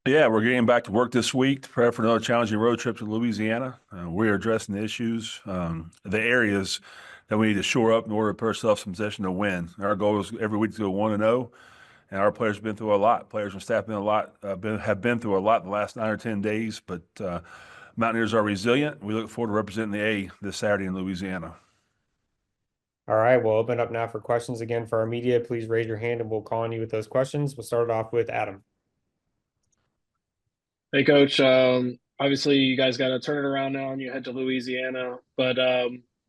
Yeah, we're getting back to work this week to prepare for another challenging road trip to Louisiana. We are addressing the issues, the areas that we need to shore up in order to put ourselves in position to win. Our goal is every week to go 1-0, and our players have been through a lot. Players and staff have been through a lot the last 9 or 10 days, but Mountaineers are resilient. We look forward to representing the A this Saturday in Louisiana. All right, we'll open up now for questions again for our media. Please raise your hand and we'll call on you with those questions. We'll start it off with Adam. Hey, Coach. Obviously, you guys got to turn it around now, and you head to Louisiana. But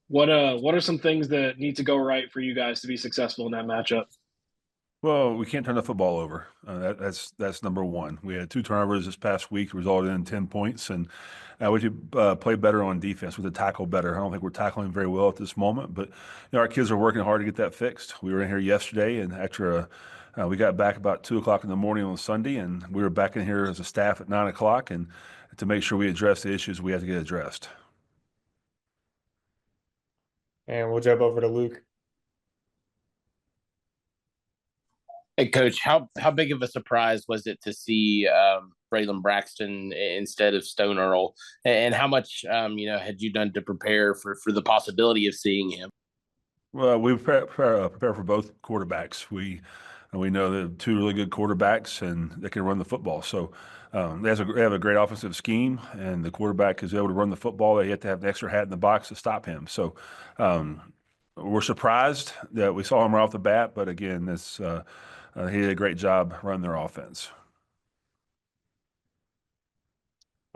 what are some things that need to go right for you guys to be successful in that matchup? Well, we can't turn the football over. That's number one. We had 2 turnovers this past week, resulted in 10 points, and we should play better on defense. We have to tackle better. I don't think we're tackling very well at this moment, but our kids are working hard to get that fixed. We were in here yesterday, and after we got back about 2 o'clock in the morning on Sunday, and we were back in here as a staff at 9 o'clock, and to make sure we address the issues we have to get addressed. And we'll jump over to Luke. Hey, Coach, how big of a surprise was it to see Braylon Braxton instead of Stone Earl? And how much, had you done to prepare for the possibility of seeing him? Well, we prepare for both quarterbacks. We know they're two really good quarterbacks, and they can run the football. So they have a great offensive scheme, and the quarterback is able to run the football. They have to have an extra hat in the box to stop him. So we're surprised that we saw him right off the bat, but again, he did a great job running their offense.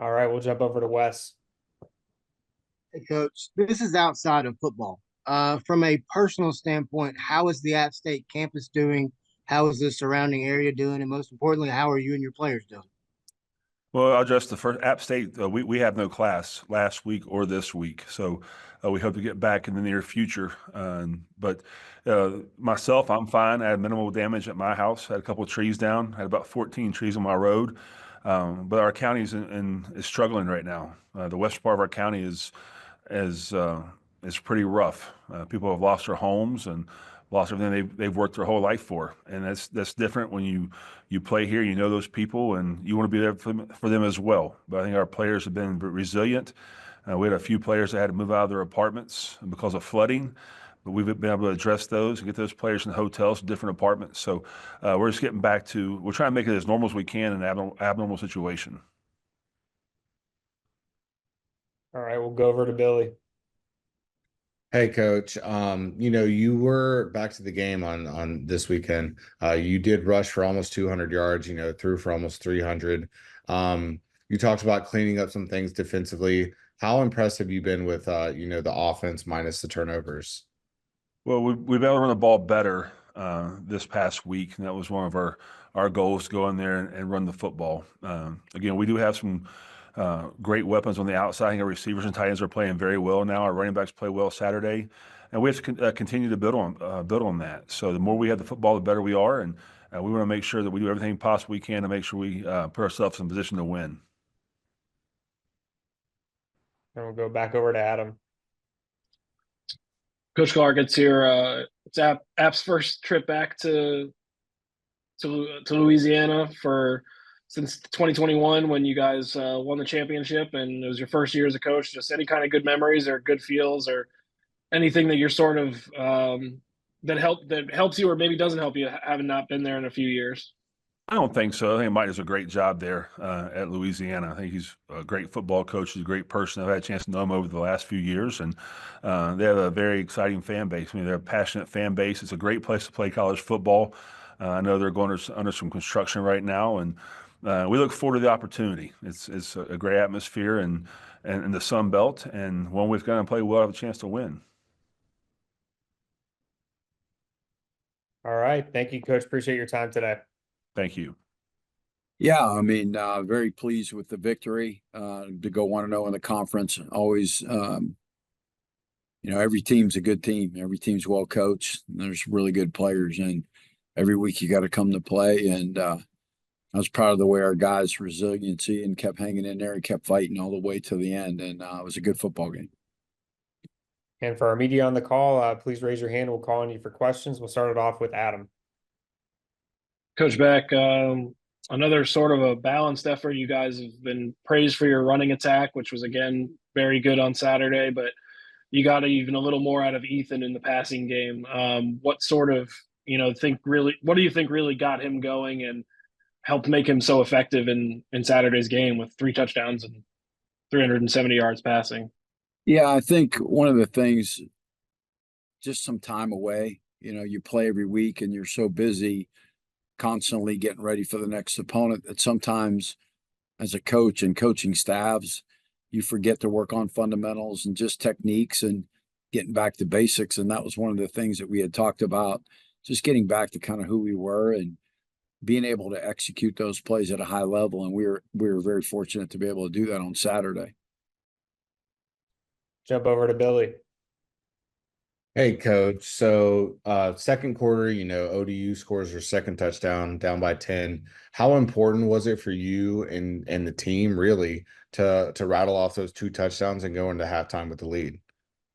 All right, we'll jump over to Wes. Hey, Coach, this is outside of football. From a personal standpoint, how is the App State campus doing? How is the surrounding area doing? And most importantly, how are you and your players doing? Well, I'll address the first. App State, we have no class last week or this week, so we hope to get back in the near future. But myself, I'm fine. I had minimal damage at my house. I had a couple of trees down. I had about 14 trees on my road. But our county is struggling right now. The west part of our county is pretty rough. People have lost their homes and lost everything they've worked their whole life for, and that's different when you play here. You know those people, and you want to be there for them as well. But I think our players have been resilient. We had a few players that had to move out of their apartments because of flooding, but we've been able to address those and get those players in hotels, different apartments. So we're just getting back to we're trying to make it as normal as we can in an abnormal situation. All right, we'll go over to Billy. Hey, Coach. You were back to the game on this weekend. You did rush for almost 200 yards, threw for almost 300. You talked about cleaning up some things defensively. How impressed have you been with, the offense minus the turnovers? Well, we've been able to run the ball better this past week, and that was one of our goals to go in there and run the football. Again, we do have some great weapons on the outside. I think our receivers and tight ends are playing very well now. Our running backs play well Saturday, and we have to continue to build on that. So the more we have the football, the better we are, and we want to make sure that we do everything possible we can to make sure we put ourselves in position to win. And we'll go back over to Adam. Coach Clark, it's it's App's first trip back to Louisiana since 2021 when you guys won the championship, and it was your first year as a coach. Just any kind of good memories or good feels or anything that you're sort of that helps you or maybe doesn't help you having not been there in a few years. I don't think so. I think Mike does a great job there at Louisiana. I think he's a great football coach. He's a great person. I've had a chance to know him over the last few years, and they have a very exciting fan base. I mean, they're a passionate fan base. It's a great place to play college football. I know they're going under some construction right now, and we look forward to the opportunity. It's a great atmosphere and the Sun Belt, and one we've got to play well, have a chance to win. All right. Thank you, Coach. Appreciate your time today. Thank you. Yeah, I mean, very pleased with the victory to go 1-0 in the conference. Always, every team's a good team. Every team's well coached. There's really good players, and every week you got to come to play. And I was proud of the way our guys' resiliency and kept hanging in there and kept fighting all the way to the end. And it was a good football game. And for our media on the call, please raise your hand. We'll call on you for questions. We'll start it off with Adam. Coach Beck, another sort of a balanced effort. You guys have been praised for your running attack, which was again very good on Saturday, but you got even a little more out of Ethan in the passing game. What sort of, what do you think really got him going and helped make him so effective in Saturday's game with 3 touchdowns and 370 yards passing? Yeah, I think one of the things, just some time away. You play every week and you're so busy constantly getting ready for the next opponent that sometimes as a coach and coaching staffs, you forget to work on fundamentals and just techniques and getting back to basics. And that was one of the things that we had talked about, just getting back to kind of who we were and being able to execute those plays at a high level. And we were very fortunate to be able to do that on Saturday. Jump over to Billy. Hey, coach. So, second quarter, ODU scores their second touchdown down by 10. How important was it for you and the team really to rattle off those 2 touchdowns and go into halftime with the lead?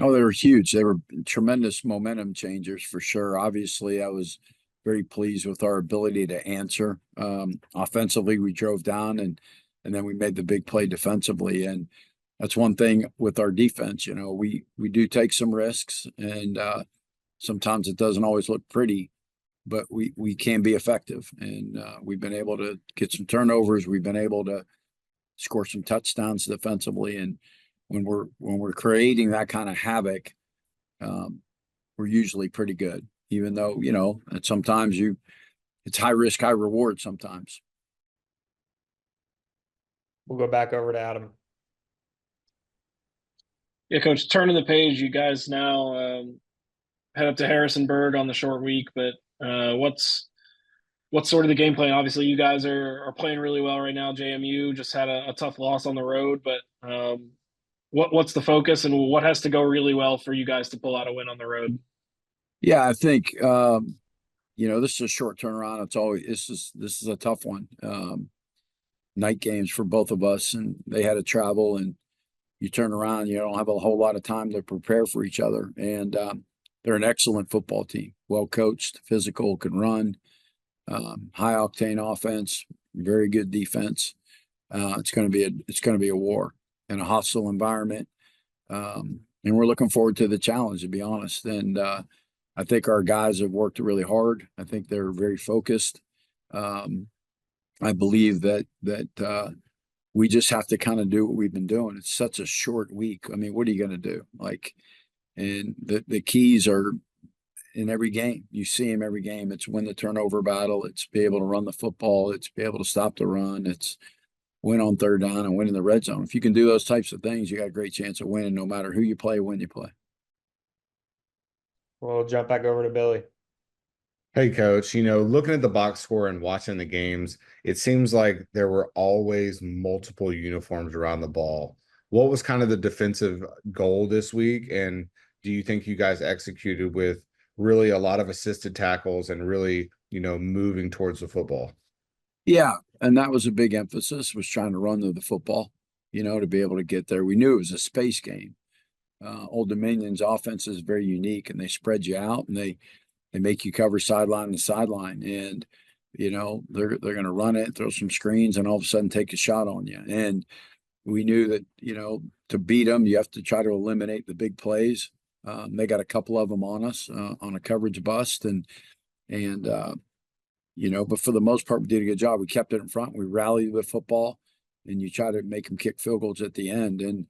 Oh, they were huge. They were tremendous momentum changers for sure. Obviously, I was very pleased with our ability to answer. Offensively, we drove down and then we made the big play defensively. And that's one thing with our defense. We do take some risks, and sometimes it doesn't always look pretty, but we can be effective. And we've been able to get some turnovers. We've been able to score some touchdowns defensively. And when we're creating that kind of havoc, we're usually pretty good. Even though and sometimes it's high risk, high reward. Sometimes. We'll go back over to Adam. Yeah, Coach, turning the page, you guys now head up to Harrisonburg on the short week, but what's sort of the game plan? Obviously, you guys are playing really well right now. JMU just had a tough loss on the road, but what's the focus and what has to go really well for you guys to pull out a win on the road? Yeah, I think this is a short turnaround. This is a tough one. Night games for both of us, and they had to travel, and you turn around, you don't have a whole lot of time to prepare for each other. And they're an excellent football team, well coached, physical, can run, high octane offense, very good defense. It's going to be a war in a hostile environment, and we're looking forward to the challenge, to be honest. And I think our guys have worked really hard. I think they're very focused. I believe that we just have to kind of do what we've been doing. It's such a short week. I mean, what are you going to do? And the keys are in every game. You see them every game. It's win the turnover battle. It's be able to run the football. It's be able to stop the run. It's win on third down and win in the red zone. If you can do those types of things, you got a great chance of winning no matter who you play, when you play. We'll jump back over to Billy. Hey, coach, looking at the box score and watching the games, it seems like there were always multiple uniforms around the ball. What was kind of the defensive goal this week? And do you think you guys executed with really a lot of assisted tackles and really, moving towards the football? Yeah. And that was a big emphasis, was trying to run to the football, to be able to get there. We knew it was a space game. Old Dominion's offense is very unique, and they spread you out, and they make you cover sideline to sideline, and they're going to run it, throw some screens, and all of a sudden take a shot on you. And we knew that to beat them, you have to try to eliminate the big plays. They got a couple of them on us on a coverage bust, and but for the most part, we did a good job. We kept it in front. We rallied with football, and you try to make them kick field goals at the end. And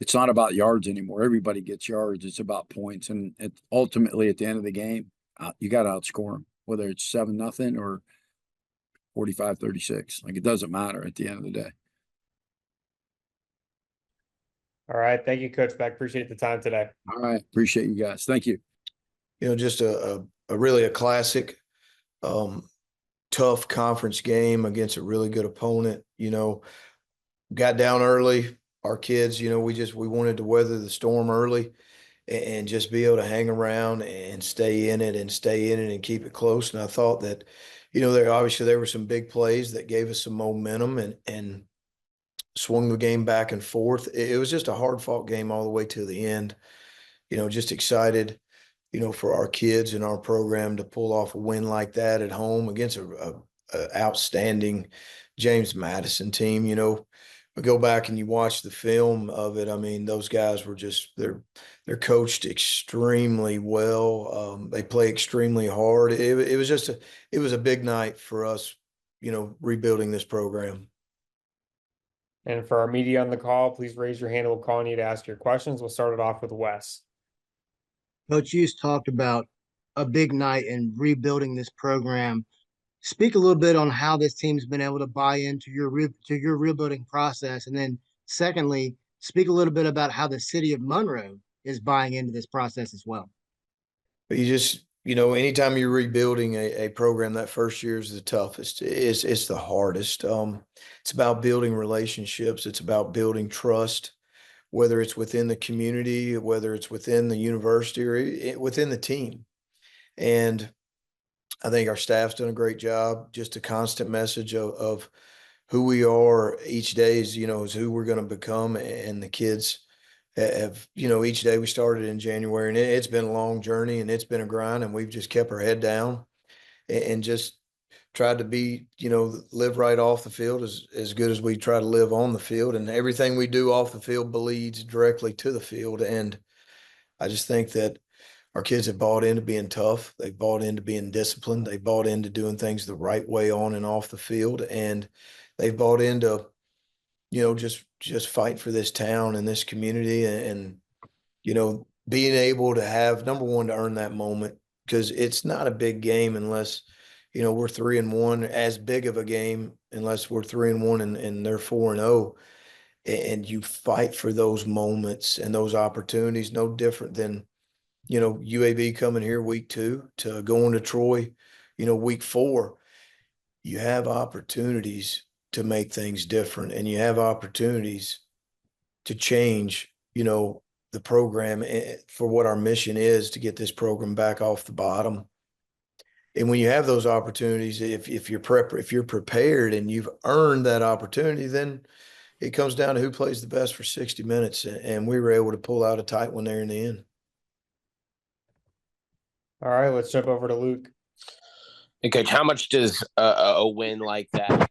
it's not about yards anymore. Everybody gets yards. It's about points. And ultimately, at the end of the game, you got to outscore them, whether it's 7-0 or 45-36. It doesn't matter at the end of the day. All right. Thank you, Coach Beck. Appreciate the time today. All right. Appreciate you guys. Thank you. Just a really a classic, tough conference game against a really good opponent. Got down early. Our kids, we wanted to weather the storm early and just be able to hang around and stay in it and keep it close. And I thought that, there were some big plays that gave us some momentum and swung the game back and forth. It was just a hard fought game all the way to the end. Just excited, for our kids and our program to pull off a win like that at home against a outstanding James Madison team. You know, we go back and you watch the film of it. I mean, those guys were just they're coached extremely well. They play extremely hard. It was just it was a big night for us, you know, rebuilding this program. And for our media on the call, please raise your hand. We'll call on you to ask your questions. We'll start it off with Wes. Coach Hughes talked about a big night in rebuilding this program. Speak a little bit on how this team's been able to buy into your rebuilding process, and then secondly, speak a little bit about how the city of Monroe is buying into this process as well. But you just, you know, anytime you're rebuilding a program, that first year is the toughest. It's the hardest. It's about building relationships. It's about building trust, whether it's within the community, whether it's within the university, or within the team. And I think our staff's done a great job. Just a constant message of who we are each day is, you know, is who we're going to become. And the kids have, you know, each day we started in January, and it's been a long journey and it's been a grind, and we've just kept our head down and just tried to be, you know, live right off the field as good as we try to live on the field. And everything we do off the field bleeds directly to the field. And I just think that our kids have bought into being tough. They've bought into being disciplined. They bought into doing things the right way on and off the field. And they've bought into, you know, just fight for this town and this community, and you know, being able to have, number one, to earn that moment, because it's not a big game unless, you know, we're 3-1, as big of a game unless we're 3-1 and they're 4-0. And you fight for those moments and those opportunities, no different than, you know, UAB coming here week 2 to going to Troy, you know, week 4. You have opportunities to make things different, and you have opportunities to change, you know, the program for what our mission is, to get this program back off the bottom. And when you have those opportunities, if you're prepared and you've earned that opportunity, then it comes down to who plays the best for 60 minutes. And we were able to pull out a tight one there in the end. All right, let's jump over to Luke. And Coach, how much does a win like that,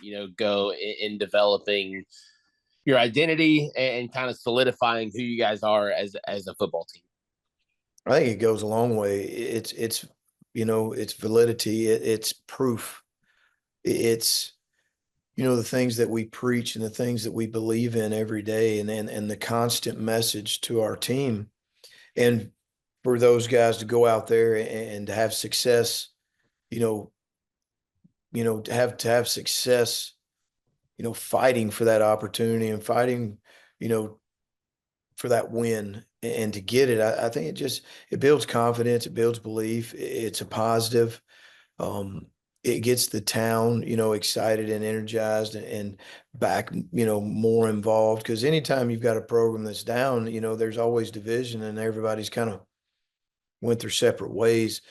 you know, go in developing your identity and kind of solidifying who you guys are as a football team? I think it goes a long way. It's you know, it's validity. It's proof. It's, you know, the things that we preach and the things that we believe in every day, and the constant message to our team, and for those guys to go out there and to have success, you know, to have success, you know, fighting for that opportunity and fighting, you know, for that win and to get it. I think it builds confidence, it builds belief. It's a positive. It gets the town, you know, excited and energized and back, you know, more involved. Because anytime you've got a program that's down, you know, there's always division and everybody's kind of went their separate ways.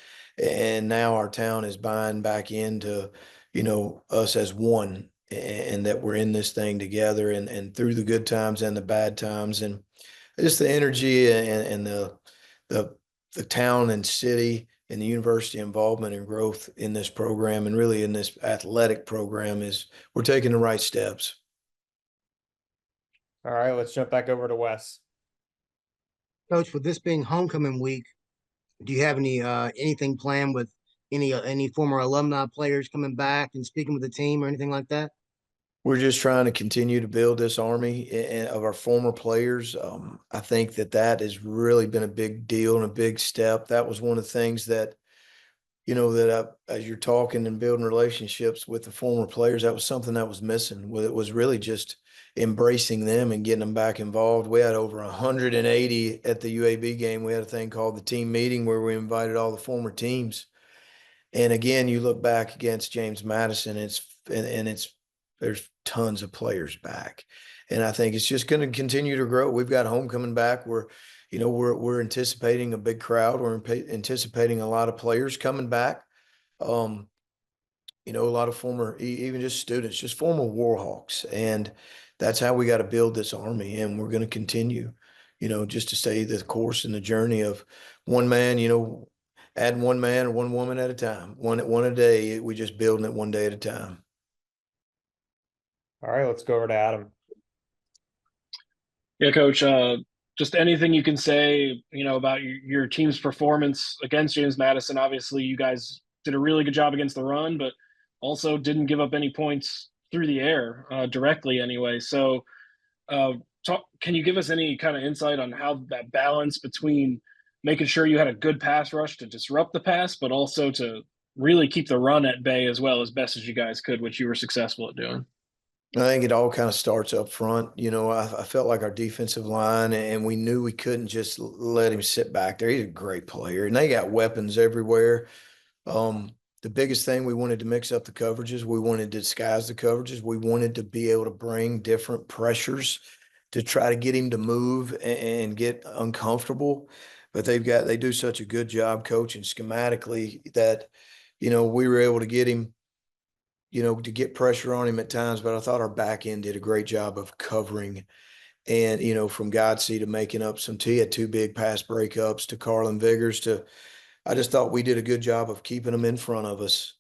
And now our town is buying back into, you know, us as one, and that we're in this thing together, and through the good times and the bad times, and just the energy and the town and city and the university involvement and growth in this program, and really in this athletic program, is we're taking the right steps. All right, let's jump back over to Wes. Coach, with this being homecoming week, do you have anything planned with any former alumni players coming back and speaking with the team or anything like that? We're just trying to continue to build this army of our former players. I think that has really been a big deal and a big step. That was one of the things that, you know, as you're talking and building relationships with the former players, that was something that was missing. It was really just embracing them and getting them back involved. We had over 180 at the UAB game. We had a thing called the team meeting where we invited all the former teams. And again, you look back against James Madison, there's tons of players back. And I think it's just going to continue to grow. We've got homecoming back. We're anticipating a big crowd. We're anticipating a lot of players coming back. You know, a lot of former, even just students, just former Warhawks. And that's how we got to build this army. And we're going to continue, you know, just to stay the course and the journey of one man. You know, add one man or one woman at a time, one a day. We just building it one day at a time. All right, let's go over to Adam. Yeah, Coach. Just anything you can say, about your team's performance against James Madison. Obviously, you guys did a really good job against the run, but also didn't give up any points through the air directly anyway. So, can you give us any kind of insight on how that balance between making sure you had a good pass rush to disrupt the pass, but also to really keep the run at bay as well as best as you guys could, which you were successful at doing? I think it all kind of starts up front. I felt like our defensive line, and we knew we couldn't just let him sit back there. He's a great player, and they got weapons everywhere. The biggest thing, we wanted to mix up the coverages. We wanted to disguise the coverages. We wanted to be able to bring different pressures to try to get him to move and get uncomfortable. But they do such a good job coaching schematically that, we were able to get him, to get pressure on him at times. But I thought our back end did a great job of covering. And, from Godsey to making up he had two big pass breakups to Carlin Vigors I just thought we did a good job of keeping them in front of us,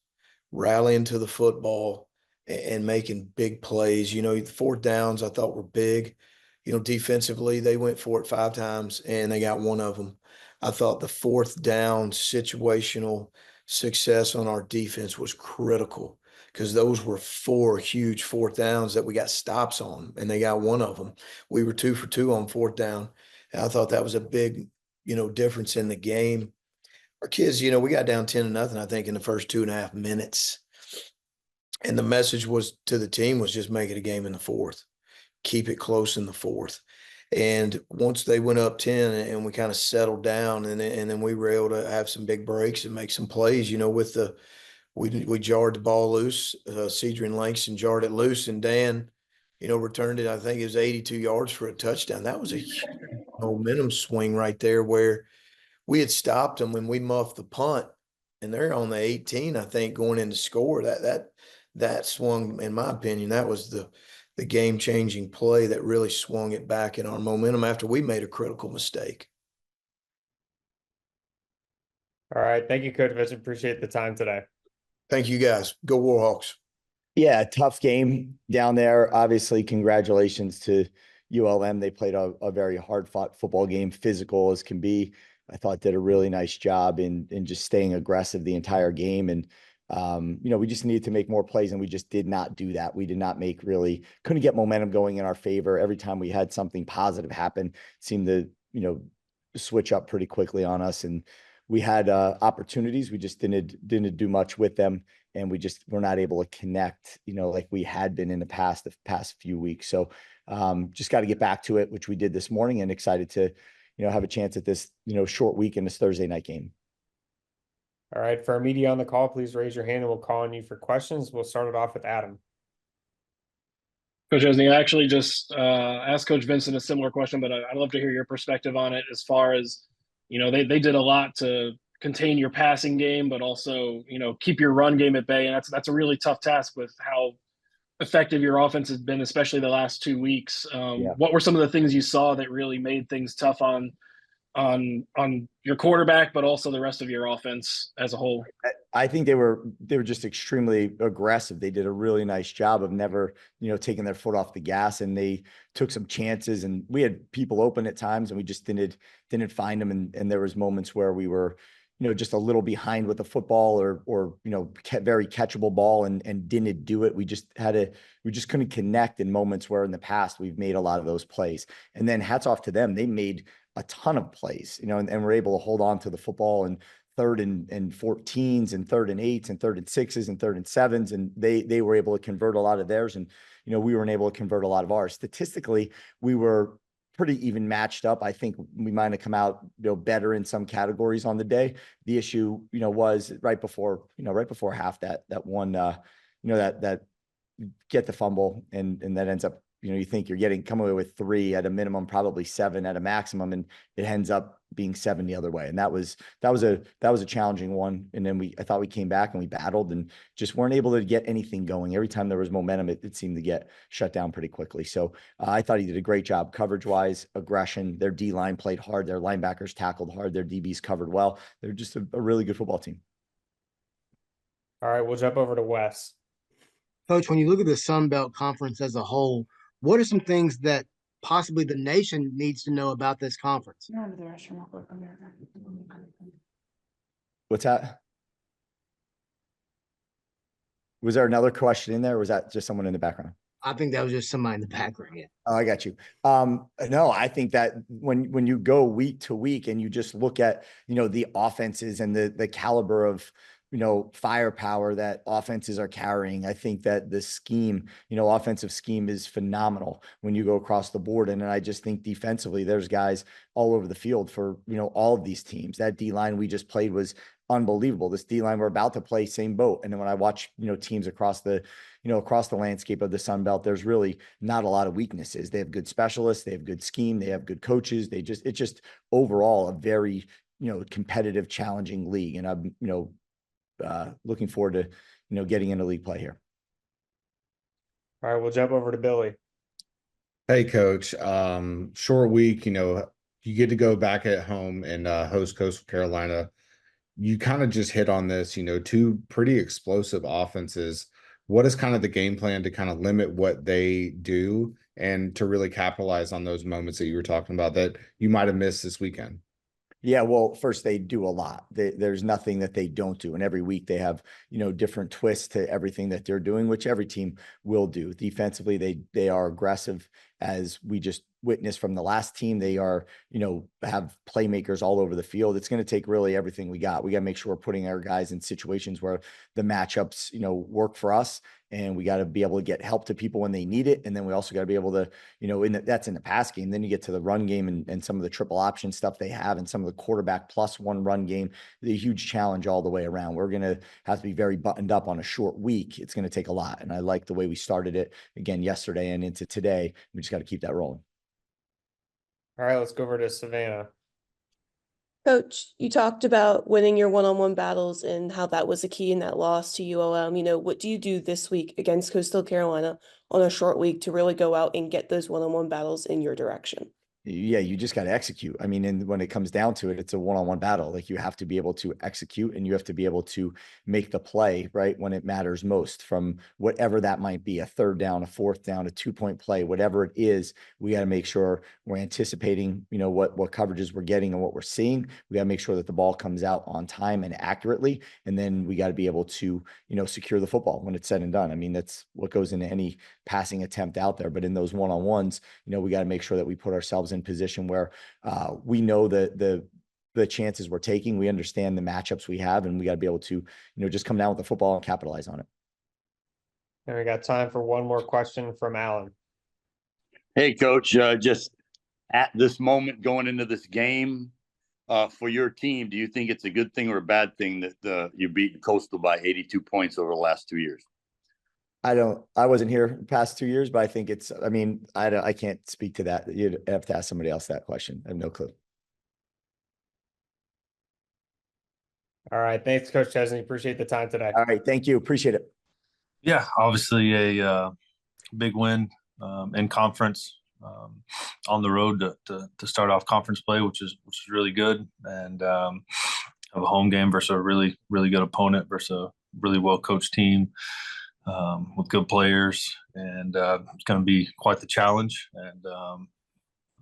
rallying to the football and making big plays. The fourth downs I thought were big. Defensively, they went for it 5 times and they got one of them. I thought the fourth down situational success on our defense was critical because those were 4 huge fourth downs that we got stops on, and they got one of them. We were 2 for 2 on fourth down. And I thought that was a big, difference in the game. Our kids, we got down 10-0, I think, in the first 2.5 minutes. And the message to the team was just make it a game in the fourth. Keep it close in the fourth. And once they went up 10 and we kind of settled down, and then we were able to have some big breaks and make some plays, we jarred the ball loose. Cedric Langston jarred it loose, and Dan, returned it. I think it was 82 yards for a touchdown. That was a huge momentum swing right there where we had stopped them when we muffed the punt, and they're on the 18, I think, going in to score. That swung, in my opinion, that was the game-changing play that really swung it back in our momentum after we made a critical mistake. All right, thank you, Coach Vincent. Appreciate the time today. Thank you, guys. Go Warhawks. Yeah, tough game down there. Obviously, congratulations to ULM. They played a very hard-fought football game, physical as can be. I thought did a really nice job in just staying aggressive the entire game. And, we just needed to make more plays, and we just did not do that. We did not couldn't get momentum going in our favor. Every time we had something positive happen, seemed to, switch up pretty quickly on us. And we had opportunities. We just didn't do much with them. And we just were not able to connect, like we had been in the past few weeks. So just got to get back to it, which we did this morning, and excited to, have a chance at this, short week in this Thursday night game. All right, for our media on the call, please raise your hand and we'll call on you for questions. We'll start it off with Adam. Coach Chesney, I actually just asked Coach Vincent a similar question, but I'd love to hear your perspective on it as far as, they did a lot to contain your passing game, but also, keep your run game at bay. And that's a really tough task with how effective your offense has been, especially the last 2 weeks. What were some of the things you saw that really made things tough on your quarterback, but also the rest of your offense as a whole? I think they were just extremely aggressive. They did a really nice job of never, taking their foot off the gas, and they took some chances, and we had people open at times and we just didn't find them. And there was moments where we were, just a little behind with the football or very catchable ball and didn't do it. We just couldn't connect in moments where in the past we've made a lot of those plays. And then hats off to them. They made a ton of plays, and we're able to hold on to the football and 3rd and 14s and 3rd and 8s and 3rd and 6s and 3rd and 7s. And they were able to convert a lot of theirs. And, we weren't able to convert a lot of ours. Statistically, we were pretty even matched up. I think we might have come out, better in some categories on the day. The issue, was right before half that one, that get the fumble and that ends up you think you're coming away with 3 at a minimum, probably 7 at a maximum, and it ends up being 7 the other way. And that was a challenging one. And then I thought we came back and we battled and just weren't able to get anything going. Every time there was momentum, it seemed to get shut down pretty quickly. So I thought he did a great job coverage wise, aggression. Their D line played hard. Their linebackers tackled hard. Their DBs covered well. They're just a really good football team. All right, we'll jump over to Wes. Coach, when you look at the Sun Belt Conference as a whole, what are some things that possibly the nation needs to know about this conference? What's that? Was there another question in there, or was that just someone in the background? I think that was just somebody in the background. Yeah. Oh, I got you. No, I think that when you go week to week and you just look at, the offenses and the caliber of, firepower that offenses are carrying, I think that the scheme, offensive scheme is phenomenal when you go across the board. And I just think defensively, there's guys all over the field for, all of these teams. That D line we just played was unbelievable. This D line we're about to play, same boat. And then when I watch, teams across the landscape of the Sun Belt, there's really not a lot of weaknesses. They have good specialists, they have good scheme, they have good coaches. It's just overall a very, competitive, challenging league. And I'm, looking forward to, getting into league play here. All right, we'll jump over to Billy. Hey, Coach. Short week, you get to go back at home and host Coastal Carolina. You kind of just hit on this, 2 pretty explosive offenses. What is kind of the game plan to kind of limit what they do and to really capitalize on those moments that you were talking about that you might have missed this weekend? Yeah, well, first they do a lot. There's nothing that they don't do. And every week they have, different twists to everything that they're doing, which every team will do. Defensively, they are aggressive, as we just witnessed from the last team. They are, have playmakers all over the field. It's going to take really everything we got. We got to make sure we're putting our guys in situations where the matchups, work for us. And we got to be able to get help to people when they need it. And then we also got to be able to, that's in the pass game. Then you get to the run game and some of the triple option stuff they have and some of the quarterback +1 run game, the huge challenge all the way around. We're going to have to be very buttoned up on a short week. It's going to take a lot. And I like the way we started it again yesterday and into today. We just got to keep that rolling. All right, let's go over to Savannah. Coach, you talked about winning your one-on-one battles and how that was a key in that loss to ULM. What do you do this week against Coastal Carolina on a short week to really go out and get those one-on-one battles in your direction? Yeah, you just got to execute. I mean, and when it comes down to it, it's a one-on-one battle. Like, you have to be able to execute and you have to be able to make the play right when it matters most, from whatever that might be, a 3rd down, a 4th down, a 2-point play, whatever it is. We got to make sure we're anticipating, what coverages we're getting and what we're seeing. We got to make sure that the ball comes out on time and accurately. And then we got to be able to, secure the football when it's said and done. I mean, that's what goes into any passing attempt out there. But in those one-on-ones, we got to make sure that we put ourselves in position where we know the chances we're taking. We understand the matchups we have, and we got to be able to, just come down with the football and capitalize on it. And we got time for one more question from Alan. Hey, Coach, just at this moment going into this game for your team, do you think it's a good thing or a bad thing that you beat Coastal by 82 points over the last 2 years? I wasn't here the past 2 years, but I think I can't speak to that. You'd have to ask somebody else that question. I have no clue. All right. Thanks, Coach Chesney. Appreciate the time today. All right. Thank you. Appreciate it. Yeah, obviously a big win in conference on the road to start off conference play, which is really good. And have a home game versus a really, really good opponent versus a really well-coached team. With good players, and it's going to be quite the challenge. And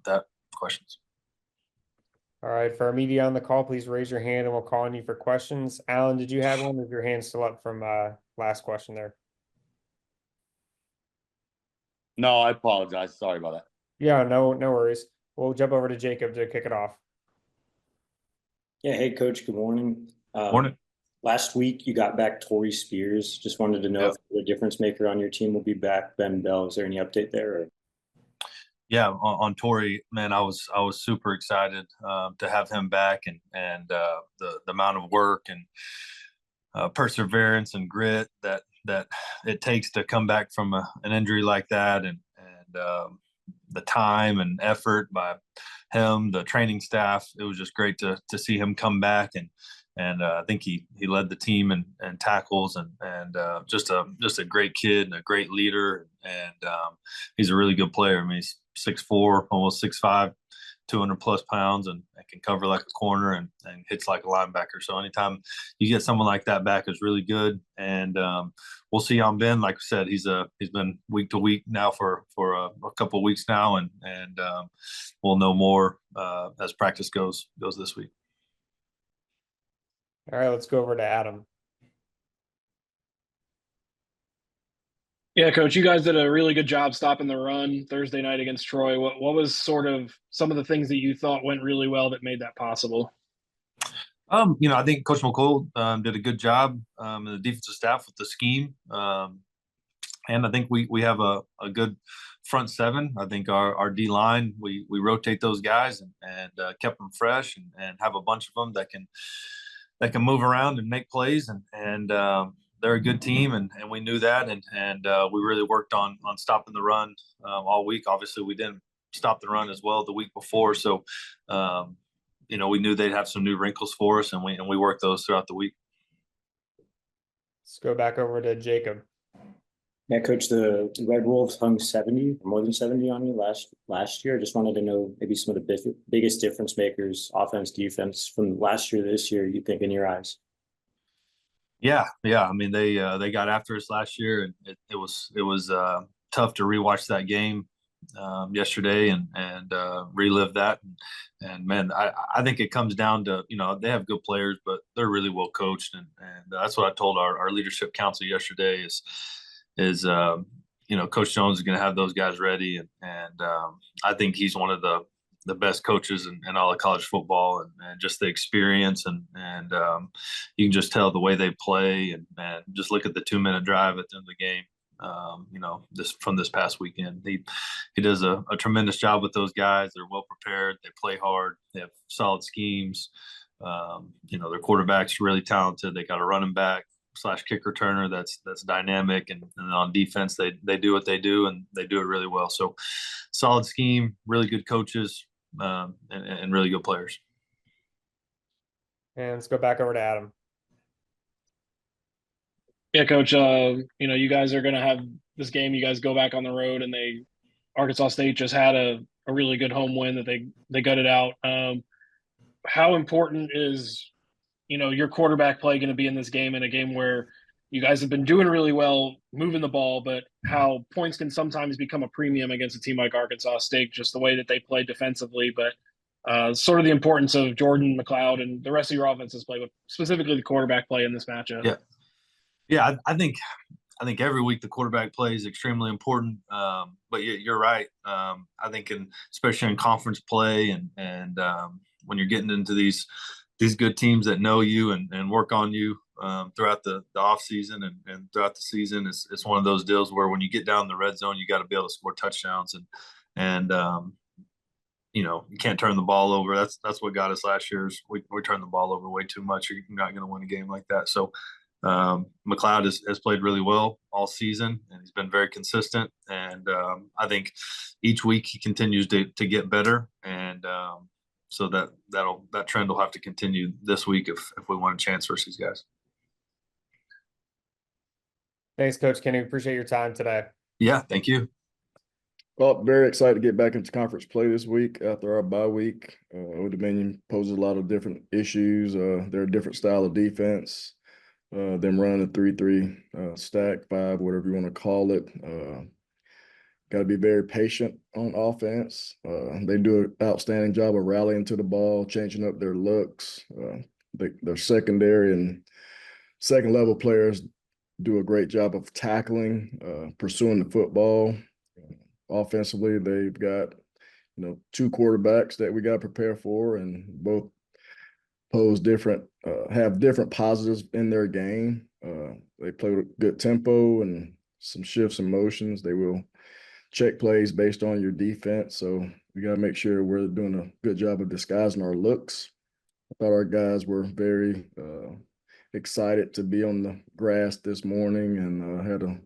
that questions. All right, for our media on the call, please raise your hand and we'll call on you for questions. Alan, did you have one? Is your hand still up from last question there? No, I apologize. Sorry about that. Yeah, no worries. We'll jump over to Jacob to kick it off. Yeah, hey, Coach, good morning. Morning. Last week, you got back Tori Spears. Just wanted to know if the difference maker on your team will be back. Ben Bell, is there any update there? Or? Yeah, on Tori, man, I was super excited to have him back, and the amount of work and perseverance and grit that it takes to come back from an injury like that, and the time and effort by him, the training staff. It was just great to see him come back, and I think he led the team in tackles, and just a great kid and a great leader, and he's a really good player. I mean, he's 6'4", almost 6'5", 200+ pounds, and can cover like a corner and hits like a linebacker. So anytime you get someone like that back is really good. And we'll see on Ben. Like I said, he's been week to week now for a couple of weeks now, and we'll know more as practice goes this week. All right, let's go over to Adam. Yeah, Coach, you guys did a really good job stopping the run Thursday night against Troy. What was sort of some of the things that you thought went really well that made that possible? I think Coach McCool did a good job, and the defensive staff with the scheme. And I think we have a good front seven. I think our D line, we rotate those guys and kept them fresh and have a bunch of them that can move around and make plays, and they're a good team, and we knew that, and we really worked on stopping the run all week. Obviously, we didn't stop the run as well the week before, so we knew they'd have some new wrinkles for us, and we worked those throughout the week. Let's go back over to Jacob. Yeah, Coach, the Red Wolves hung 70, more than 70 on you last year. Just wanted to know maybe some of the biggest difference makers, offense, defense, from last year to this year, you think, in your eyes? Yeah. I mean, they got after us last year, and it was tough to rewatch that game yesterday and relive that. And man, I think it comes down to, they have good players, but they're really well coached, and that's what I told our leadership council yesterday is Coach Jones is going to have those guys ready, and I think he's one of the best coaches in all of college football, and just the experience, and you can just tell the way they play, and just look at the 2-minute drive at the end of the game. This past weekend, he does a tremendous job with those guys. They're well prepared. They play hard. They have solid schemes. Their quarterback's really talented. They got a running back / kick returner that's dynamic, and on defense they do what they do, and they do it really well. So solid scheme, really good coaches, and really good players. And let's go back over to Adam. Yeah, Coach, you guys are going to have this game. You guys go back on the road, and Arkansas State just had a really good home win that they gutted out. How important is your quarterback play going to be in this game, in a game where you guys have been doing really well moving the ball, but how points can sometimes become a premium against a team like Arkansas State, just the way that they play defensively, but sort of the importance of Jordan McLeod and the rest of your offense's play, but specifically the quarterback play in this matchup. Yeah. I think every week the quarterback play is extremely important. But you're right. I think especially in conference play, and when you're getting into these good teams that know you and work on you throughout the off season and throughout the season, it's one of those deals where when you get down in the red zone, you got to be able to score touchdowns, and you can't turn the ball over. That's what got us last year. Is we turned the ball over way too much. You're not going to win a game like that. So McLeod has played really well all season, and he's been very consistent. And I think each week he continues to get better, and so that trend will have to continue this week if we want a chance versus these guys. Thanks, Coach Kinne. Appreciate your time today. Yeah, thank you. Well, very excited to get back into conference play this week after our bye week. Old Dominion poses a lot of different issues. They're a different style of defense. Them running a 3-3 stack 5, whatever you want to call it. Got to be very patient on offense. They do an outstanding job of rallying to the ball, changing up their looks. Their secondary and second level players do a great job of tackling, pursuing the football. Offensively, they've got 2 quarterbacks that we got to prepare for, and both pose have different positives in their game. They play with good tempo and some shifts and motions. They will check plays based on your defense, so we got to make sure we're doing a good job of disguising our looks. I thought our guys were very excited to be on the grass this morning, and had a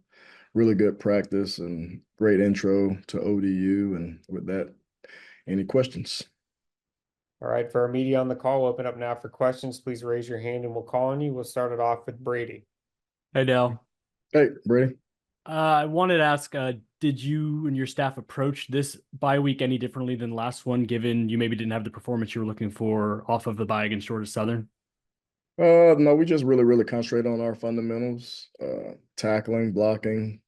really good practice and great intro to ODU. And with that, any questions? All right, for our media on the call, we'll open up now for questions. Please raise your hand and we'll call on you. We'll start it off with Brady. Hey, Dell. Hey, Brady. I wanted to ask, did you and your staff approach this bye week any differently than the last one, given you maybe didn't have the performance you were looking for off of the bye against Georgia Southern? No, we just really concentrate on our fundamentals, tackling, blocking,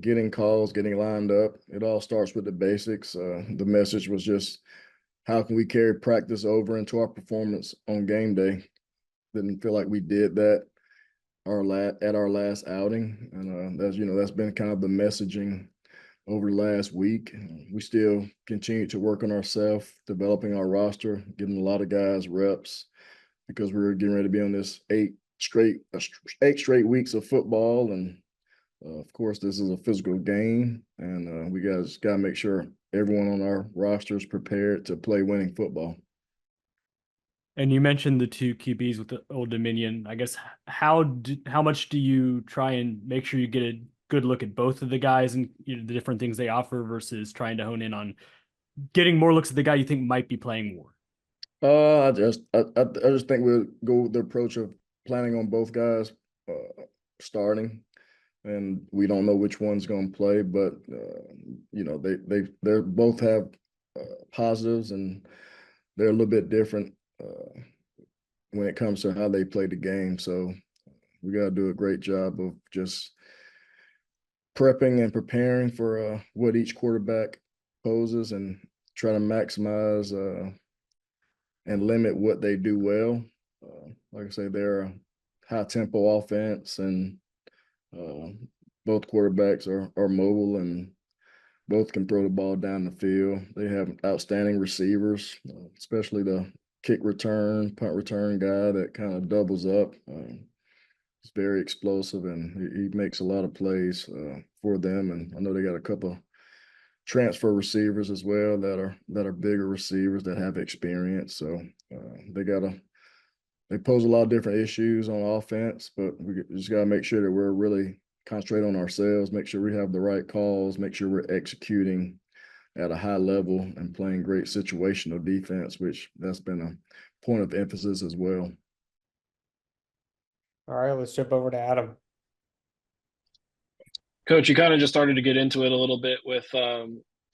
getting calls, getting lined up. It all starts with the basics. The message was just, how can we carry practice over into our performance on game day? Didn't feel like we did that at our last outing, and that's been kind of the messaging over the last week. We still continue to work on ourselves, developing our roster, giving a lot of guys reps, because we're getting ready to be on this eight straight weeks of football, and of course this is a physical game, and we guys got to make sure everyone on our roster is prepared to play winning football. And you mentioned the two QBs with the Old Dominion. I guess how much do you try and make sure you get a good look at both of the guys and the different things they offer versus trying to hone in on getting more looks at the guy you think might be playing more? I just think we'll go with the approach of planning on both guys starting, and we don't know which one's going to play, but they both have positives, and they're a little bit different when it comes to how they play the game. So we got to do a great job of just prepping and preparing for what each quarterback poses, and try to maximize and limit what they do well. Like I say, they're a high tempo offense, and both quarterbacks are mobile, and both can throw the ball down the field. They have outstanding receivers, especially the kick return, punt return guy that kind of doubles up. He's very explosive, and he makes a lot of plays for them. And I know they got a couple transfer receivers as well that are bigger receivers that have experience. So they pose a lot of different issues on offense, but we just got to make sure that we're really concentrate on ourselves, make sure we have the right calls, make sure we're executing at a high level and playing great situational defense, which that's been a point of emphasis as well. All right, let's jump over to Adam. Coach, you kind of just started to get into it a little bit with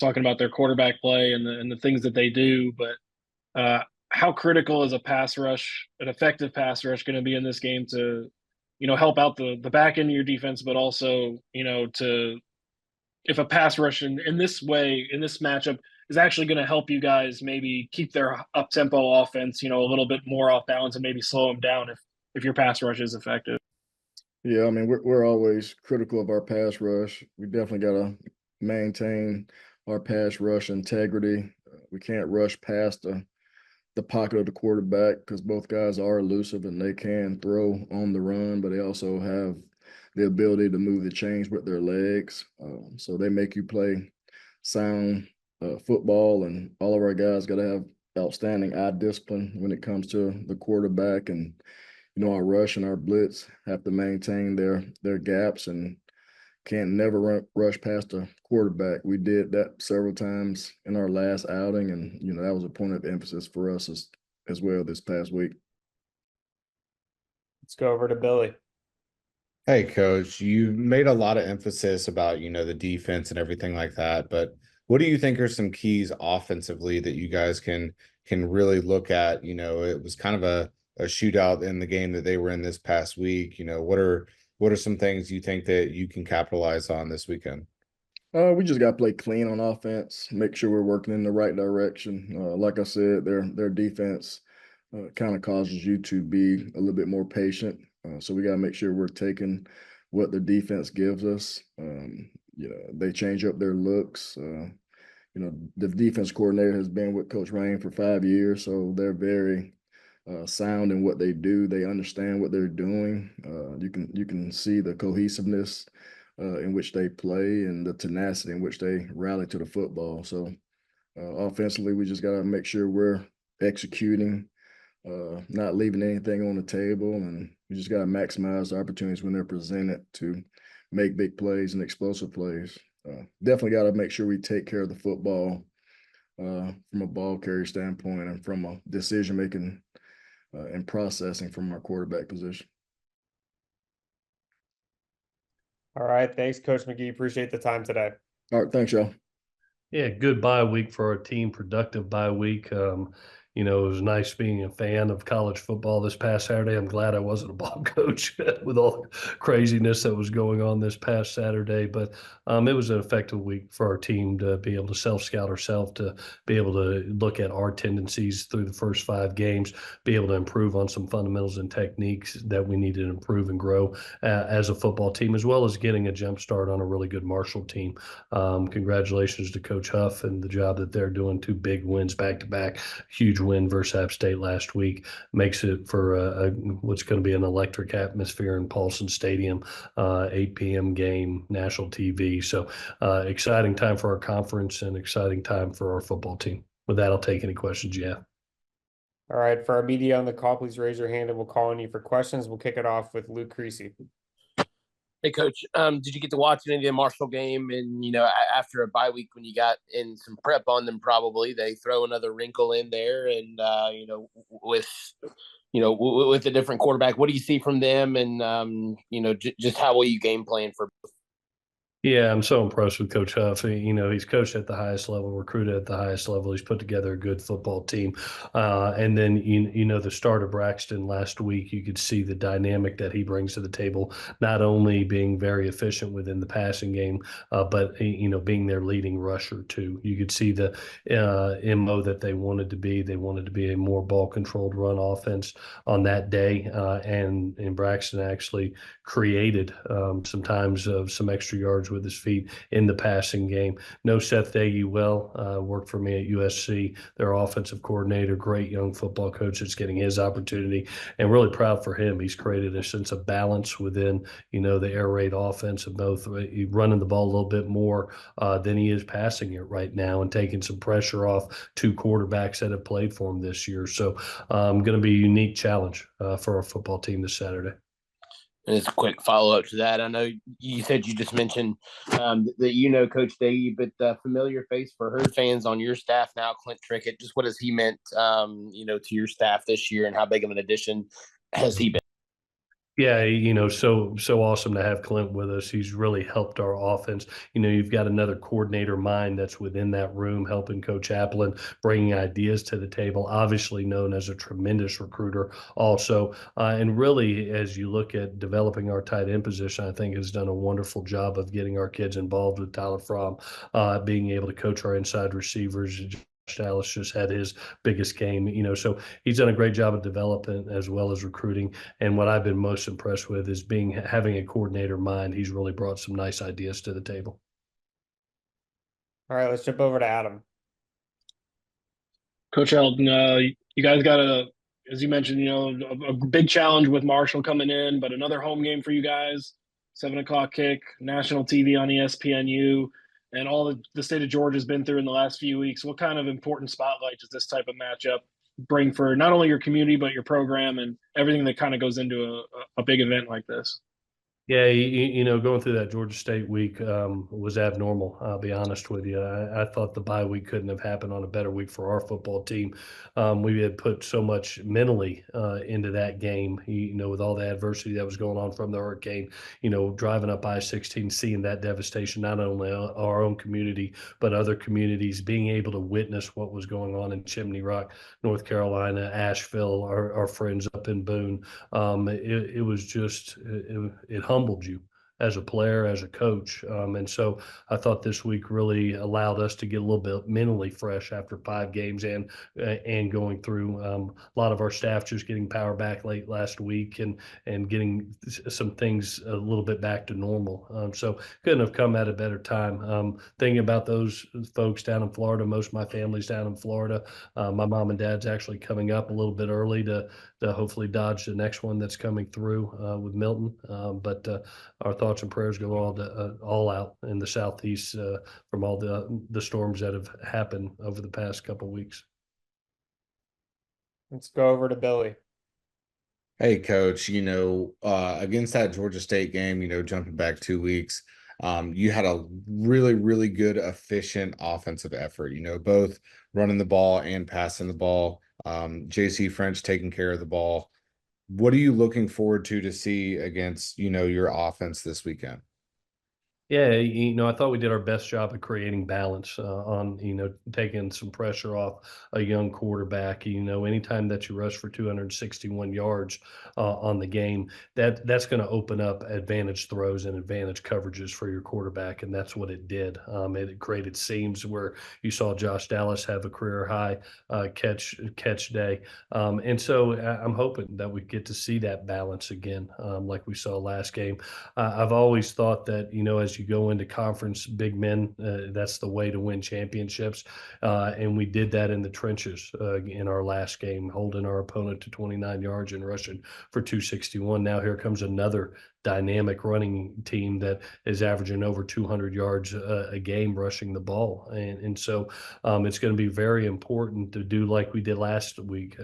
talking about their quarterback play and the things that they do, but how critical is an effective pass rush going to be in this game to, help out the back end of your defense, but also, if a pass rush in this way, in this matchup, is actually going to help you guys maybe keep their up-tempo offense, a little bit more off balance, and maybe slow them down if your pass rush is effective. Yeah, I mean, we're always critical of our pass rush. We definitely got to maintain our pass rush integrity. We can't rush past the pocket of the quarterback, because both guys are elusive and they can throw on the run, but they also have the ability to move the chains with their legs. So they make you play sound football, and all of our guys got to have outstanding eye discipline when it comes to the quarterback. And our rush and our blitz have to maintain their gaps and can't never rush past a quarterback. We did that several times in our last outing, and that was a point of emphasis for us as well this past week. Let's go over to Billy. Hey, Coach, you made a lot of emphasis about, the defense and everything like that, but what do you think are some keys offensively that you guys can really look at? It was kind of a shootout in the game that they were in this past week. What are some things you think that you can capitalize on this weekend? We just got to play clean on offense, make sure we're working in the right direction. Like I said, their defense kind of causes you to be a little bit more patient. So we got to make sure we're taking what the defense gives us. They change up their looks. The defense coordinator has been with Coach Rahne for 5 years, so they're very sound in what they do. They understand what they're doing. You can see the cohesiveness in which they play and the tenacity in which they rally to the football. So offensively, we just got to make sure we're executing, not leaving anything on the table, and we just got to maximize the opportunities when they're presented to make big plays and explosive plays. Definitely got to make sure we take care of the football from a ball carrier standpoint and from a decision making and processing from our quarterback position. All right. Thanks, Coach McGee. Appreciate the time today. All right. Thanks, y'all. Yeah, good bye week for our team, productive bye week. You know, it was nice being a fan of college football this past Saturday. I'm glad I wasn't a ball coach with all the craziness that was going on this past Saturday. But it was an effective week for our team to be able to self-scout ourselves, to be able to look at our tendencies through the first 5 games, be able to improve on some fundamentals and techniques that we needed to improve and grow as a football team, as well as getting a jump start on a really good Marshall team. Congratulations to Coach Huff and the job that they're doing. 2 big wins back-to-back, huge win versus App State last week, makes it for what's going to be an electric atmosphere in Paulson Stadium, 8 p.m. game, national TV. So exciting time for our conference and exciting time for our football team. With that, I'll take any questions you have. All right. For our media on the call, please raise your hand and we'll call on you for questions. We'll kick it off with Luke Creasy. Hey, Coach, did you get to watch any of the Marshall game? And, you know, after a bye week when you got in some prep on them, probably they throw another wrinkle in there. And, with a different quarterback, what do you see from them? And, just how will you game plan for? Yeah, I'm so impressed with Coach Huff. You know, he's coached at the highest level, recruited at the highest level. He's put together a good football team. And then, the start of Braxton last week, you could see the dynamic that he brings to the table, not only being very efficient within the passing game, but, being their leading rusher too. You could see the MO that they wanted to be. They wanted to be a more ball-controlled run offense on that day. And Braxton actually created sometimes some extra yards with his feet in the passing game. No Seth Dagy worked for me at USC, their offensive coordinator, great young football coach that's getting his opportunity, and really proud for him. He's created a sense of balance within, the air raid offense of both running the ball a little bit more than he is passing it right now and taking some pressure off 2 quarterbacks that have played for him this year. So going to be a unique challenge for our football team this Saturday. And it's a quick follow-up to that. I know you said you just mentioned that Coach Dagy, but familiar face for Herd fans on your staff now, Clint Trickett. Just what has he meant, to your staff this year, and how big of an addition has he been? Yeah, so awesome to have Clint with us. He's really helped our offense. You've got another coordinator mind that's within that room helping Coach Applin, bringing ideas to the table, obviously known as a tremendous recruiter also. And really, as you look at developing our tight end position, I think has done a wonderful job of getting our kids involved with Tyler Fromm, being able to coach our inside receivers. Dallas just had his biggest game, so he's done a great job of development as well as recruiting. And what I've been most impressed with is having a coordinator mind. He's really brought some nice ideas to the table. All right, let's jump over to Adam. Coach Helton, you guys got as you mentioned, a big challenge with Marshall coming in, but another home game for you guys, 7:00 kick, national TV on ESPNU. And all the state of Georgia has been through in the last few weeks. What kind of important spotlight does this type of matchup bring for not only your community, but your program and everything that kind of goes into a big event like this? Yeah, going through that Georgia State week was abnormal. I'll be honest with you. I thought the bye week couldn't have happened on a better week for our football team. We had put so much mentally into that game, with all the adversity that was going on from the hurricane, driving up I-16, seeing that devastation, not only our own community, but other communities, being able to witness what was going on in Chimney Rock, North Carolina, Asheville, our friends up in Boone. It was just, it humbled you as a player, as a coach. And so I thought this week really allowed us to get a little bit mentally fresh after 5 games and going through a lot of our staff just getting power back late last week and getting some things a little bit back to normal. So couldn't have come at a better time. Thinking about those folks down in Florida, most of my family's down in Florida. My mom and dad's actually coming up a little bit early to hopefully dodge the next one that's coming through with Milton. But our thoughts and prayers go all out in the Southeast from all the storms that have happened over the past couple of weeks. Let's go over to Billy. Hey, coach, against that Georgia State game, jumping back 2 weeks, you had a really, really good, efficient offensive effort, both running the ball and passing the ball. JC French taking care of the ball. What are you looking forward to see against, your offense this weekend? Yeah, I thought we did our best job of creating balance on, taking some pressure off a young quarterback. Anytime that you rush for 261 yards on the game, that's going to open up advantage throws and advantage coverages for your quarterback, and that's what it did. It created seams where you saw Josh Dallas have a career high catch day, and so I'm hoping that we get to see that balance again, like we saw last game. I've always thought that, as you go into conference, big men, that's the way to win championships. And we did that in the trenches in our last game, holding our opponent to 29 yards and rushing for 261. Now here comes another dynamic running team that is averaging over 200 yards a game rushing the ball. And so it's going to be very important to do like we did last week,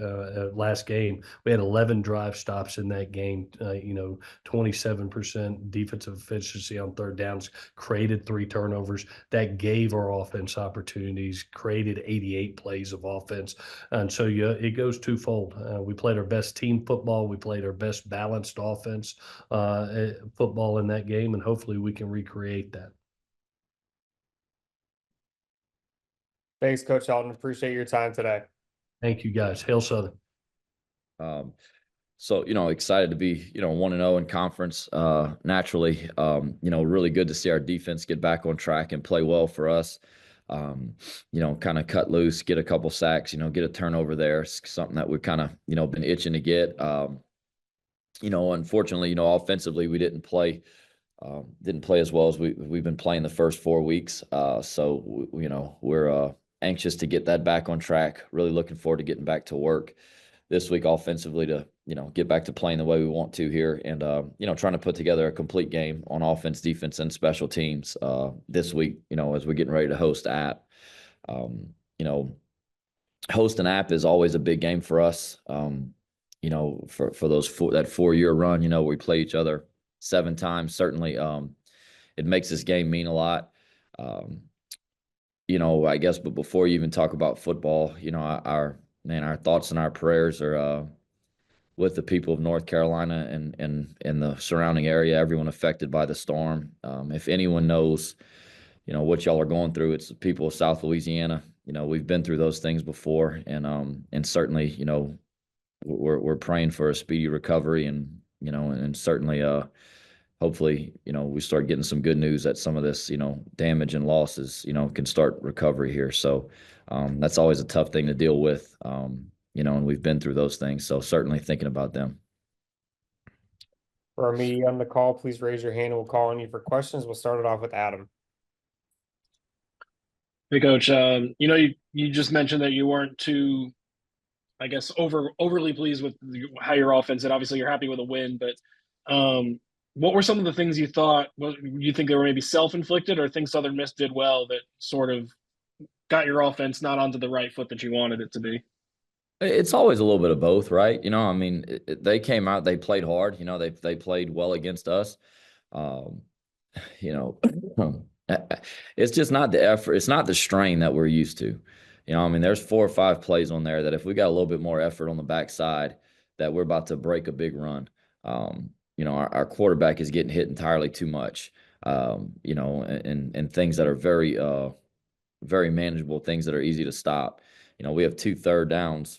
last game. We had 11 drive stops in that game, 27% defensive efficiency on third downs, created 3 turnovers. That gave our offense opportunities, created 88 plays of offense. And so it goes twofold. We played our best team football. We played our best balanced offense football in that game, and hopefully we can recreate that. Thanks, Coach Helton. Appreciate your time today. Thank you, guys. Hail Southern. So, excited to be, 1-0 in conference. Naturally, really good to see our defense get back on track and play well for us. Kind of cut loose, get a couple sacks, get a turnover there. It's something that we've kind of, been itching to get. Unfortunately, offensively, we didn't play as well as we've been playing the first 4 weeks. So, we're anxious to get that back on track. Really looking forward to getting back to work this week offensively to, get back to playing the way we want to here and, trying to put together a complete game on offense, defense, and special teams this week, as we're getting ready to host App. Hosting App is always a big game for us. For that 4-year run, we play each other 7 times. Certainly, it makes this game mean a lot. I guess, but before you even talk about football, our thoughts and our prayers are with the people of North Carolina and the surrounding area, everyone affected by the storm. If anyone knows, what y'all are going through, it's the people of South Louisiana. We've been through those things before, and certainly, we're praying for a speedy recovery, and certainly, hopefully, we start getting some good news that some of this, damage and losses, can start recovery here. So that's always a tough thing to deal with, and we've been through those things. So certainly thinking about them. For our media on the call, please raise your hand and we'll call on you for questions. We'll start it off with Adam. Hey, Coach. You just mentioned that you weren't too, I guess, overly pleased with how your offense did. Obviously, you're happy with a win, but what were some of the things you thought? You think they were maybe self-inflicted, or things Southern Miss did well that sort of got your offense not onto the right foot that you wanted it to be? It's always a little bit of both, right? They came out, they played hard. They played well against us. It's just not the effort. It's not the strain that we're used to. There's 4 or 5 plays on there that if we got a little bit more effort on the backside, that we're about to break a big run. Our quarterback is getting hit entirely too much. And things that are very, very manageable, things that are easy to stop. We have 2 third downs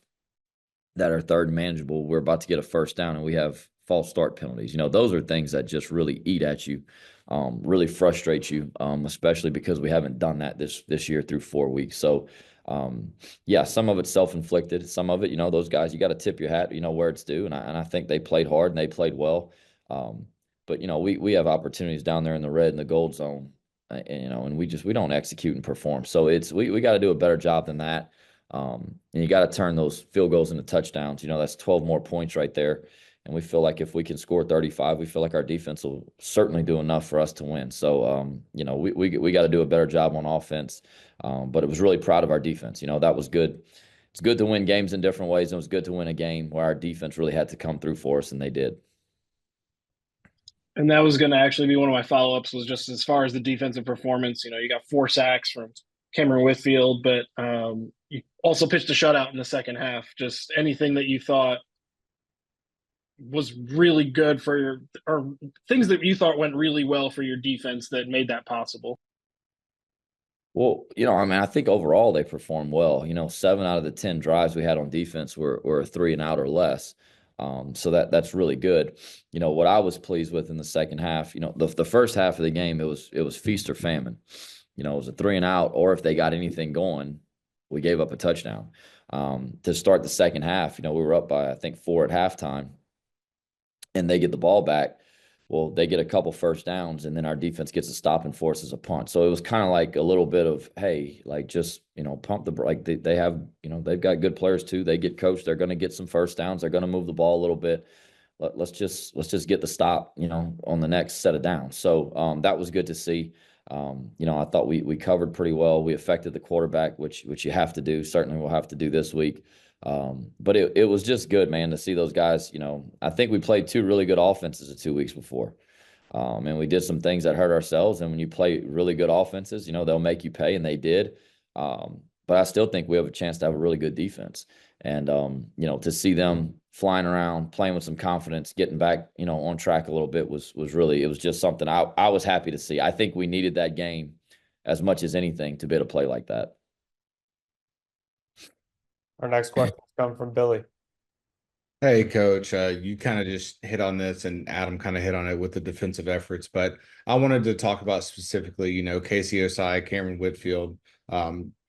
that are third and manageable. We're about to get a first down, and we have false start penalties. Those are things that just really eat at you, really frustrate you, especially because we haven't done that this year through 4 weeks. So, some of it's self-inflicted. Some of it, those guys, you got to tip your hat, where it's due. And I think they played hard and they played well. But we have opportunities down there in the red and the gold zone, and we don't execute and perform. So we got to do a better job than that. And you got to turn those field goals into touchdowns. That's 12 more points right there. And we feel like if we can score 35, we feel like our defense will certainly do enough for us to win. So, we got to do a better job on offense. But it was really proud of our defense. That was good. it's good to win games in different ways. And it was good to win a game where our defense really had to come through for us, and they did. And that was going to actually be one of my follow-ups, was just as far as the defensive performance. You got 4 sacks from Cameron Whitfield, but you also pitched a shutout in the second half. Just anything that you thought was really good or things that you thought went really well for your defense that made that possible. Well, I think overall they performed well. 7 out of the 10 drives we had on defense were 3 and out or less. So that's really good. What I was pleased with in the second half, the first half of the game, it was feast or famine. It was a 3 and out, or if they got anything going, we gave up a touchdown. To start the second half, we were up by, I think, 4 at halftime, and they get the ball back. Well, they get a couple first downs, and then our defense gets a stop and forces a punt. So it was kind of like a little bit of, hey, like just, pump the brake. They have, they've got good players too. They get coached. They're going to get some first downs. They're going to move the ball a little bit. Let's just get the stop, on the next set of downs. So that was good to see. I thought we covered pretty well. We affected the quarterback, which you have to do. Certainly we'll have to do this week. But it was just good, man, to see those guys. I think we played 2 really good offenses the 2 weeks before. And we did some things that hurt ourselves. And when you play really good offenses, they'll make you pay, and they did. But I still think we have a chance to have a really good defense. And, to see them flying around, playing with some confidence, getting back, on track a little bit was really, it was just something I was happy to see. I think we needed that game as much as anything to be able to play like that. Our next question comes from Billy. Hey, Coach, you kind of just hit on this, and Adam kind of hit on it with the defensive efforts, but I wanted to talk about specifically, Casey Osai, Cameron Whitfield,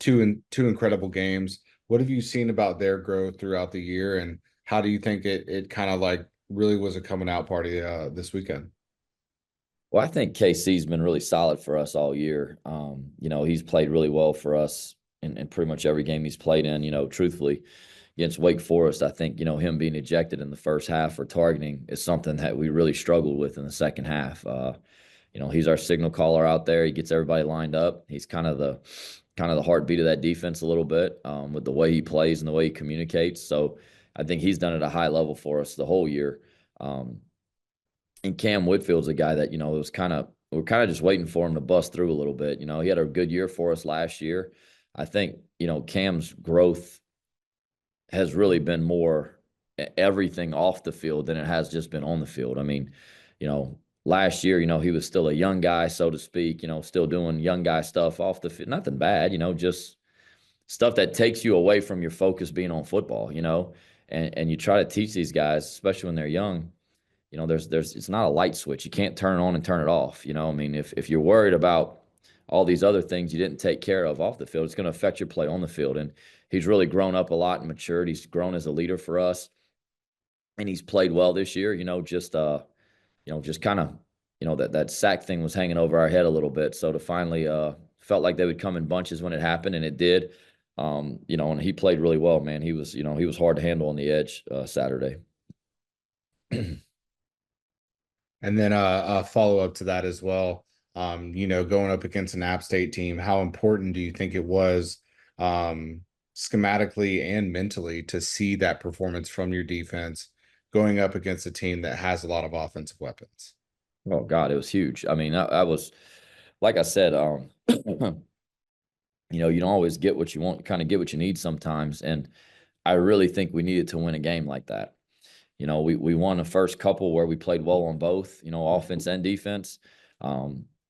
2 incredible games. What have you seen about their growth throughout the year, and how do you think it kind of like really was a coming out party this weekend? Well, I think KC's been really solid for us all year. He's played really well for us in pretty much every game he's played in. Truthfully, against Wake Forest, I think, him being ejected in the first half for targeting is something that we really struggled with in the second half. He's our signal caller out there. He gets everybody lined up. He's kind of the heartbeat of that defense a little bit, with the way he plays and the way he communicates. So I think he's done it at a high level for us the whole year. And Cam Whitfield's a guy that, we're kind of just waiting for him to bust through a little bit. He had a good year for us last year. I think, Cam's growth has really been more everything off the field than it has just been on the field. I mean, last year, he was still a young guy, so to speak, still doing young guy stuff off the field. Nothing bad, just stuff that takes you away from your focus being on football, and you try to teach these guys, especially when they're young, it's not a light switch. You can't turn it on and turn it off. If you're worried about all these other things you didn't take care of off the field, it's going to affect your play on the field. And he's really grown up a lot and matured. He's grown as a leader for us, and he's played well this year. Just kind of, that sack thing was hanging over our head a little bit. So to finally felt like they would come in bunches when it happened, and it did. And he played really well, man. He was hard to handle on the edge Saturday. And then a follow-up to that as well. Going up against an App State team, how important do you think it was schematically and mentally to see that performance from your defense going up against a team that has a lot of offensive weapons? Oh God, it was huge. I mean, I was, like I said, you don't always get what you want, you kind of get what you need sometimes. And I really think we needed to win a game like that. We won the first couple where we played well on both, offense and defense.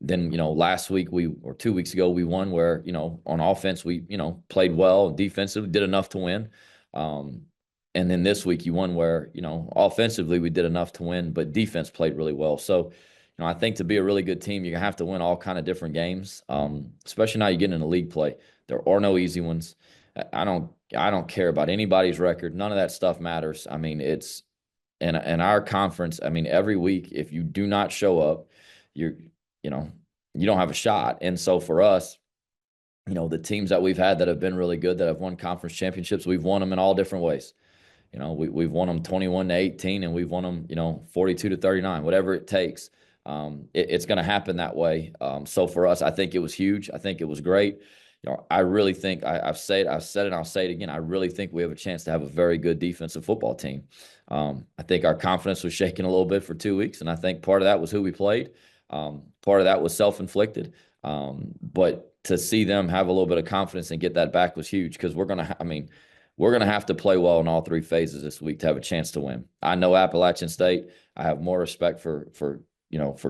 Then, last week or 2 weeks ago, we won where, on offense, we, played well, defensively did enough to win. And then this week you won where, offensively we did enough to win, but defense played really well. So, I think to be a really good team, you're going to have to win all kind of different games, especially now you get into league play. There are no easy ones. I don't care about anybody's record. None of that stuff matters. I mean, it's in our conference. I mean, every week, if you do not show up, you don't have a shot. And so for us, the teams that we've had that have been really good, that have won conference championships, we've won them in all different ways. We've won them 21-18, and we've won them, 42-39, whatever it takes. It's going to happen that way. So for us, I think it was huge. I think it was great. I really think I've said it, and I'll say it again. I really think we have a chance to have a very good defensive football team. I think our confidence was shaken a little bit for 2 weeks, and I think part of that was who we played. Part of that was self-inflicted. But to see them have a little bit of confidence and get that back was huge, because we're gonna have to play well in all three phases this week to have a chance to win. I know Appalachian State. I have more respect for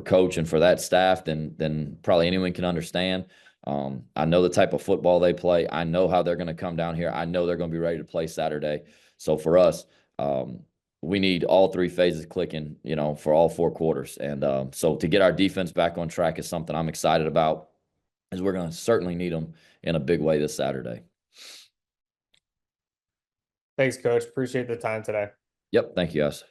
coach and for that staff than probably anyone can understand. I know the type of football they play. I know how they're going to come down here. I know they're going to be ready to play Saturday. So for us, we need all three phases clicking, for all 4 quarters. And so to get our defense back on track is something I'm excited about, as we're going to certainly need them in a big way this Saturday. Thanks, Coach. Appreciate the time today. Yep. Thank you, guys.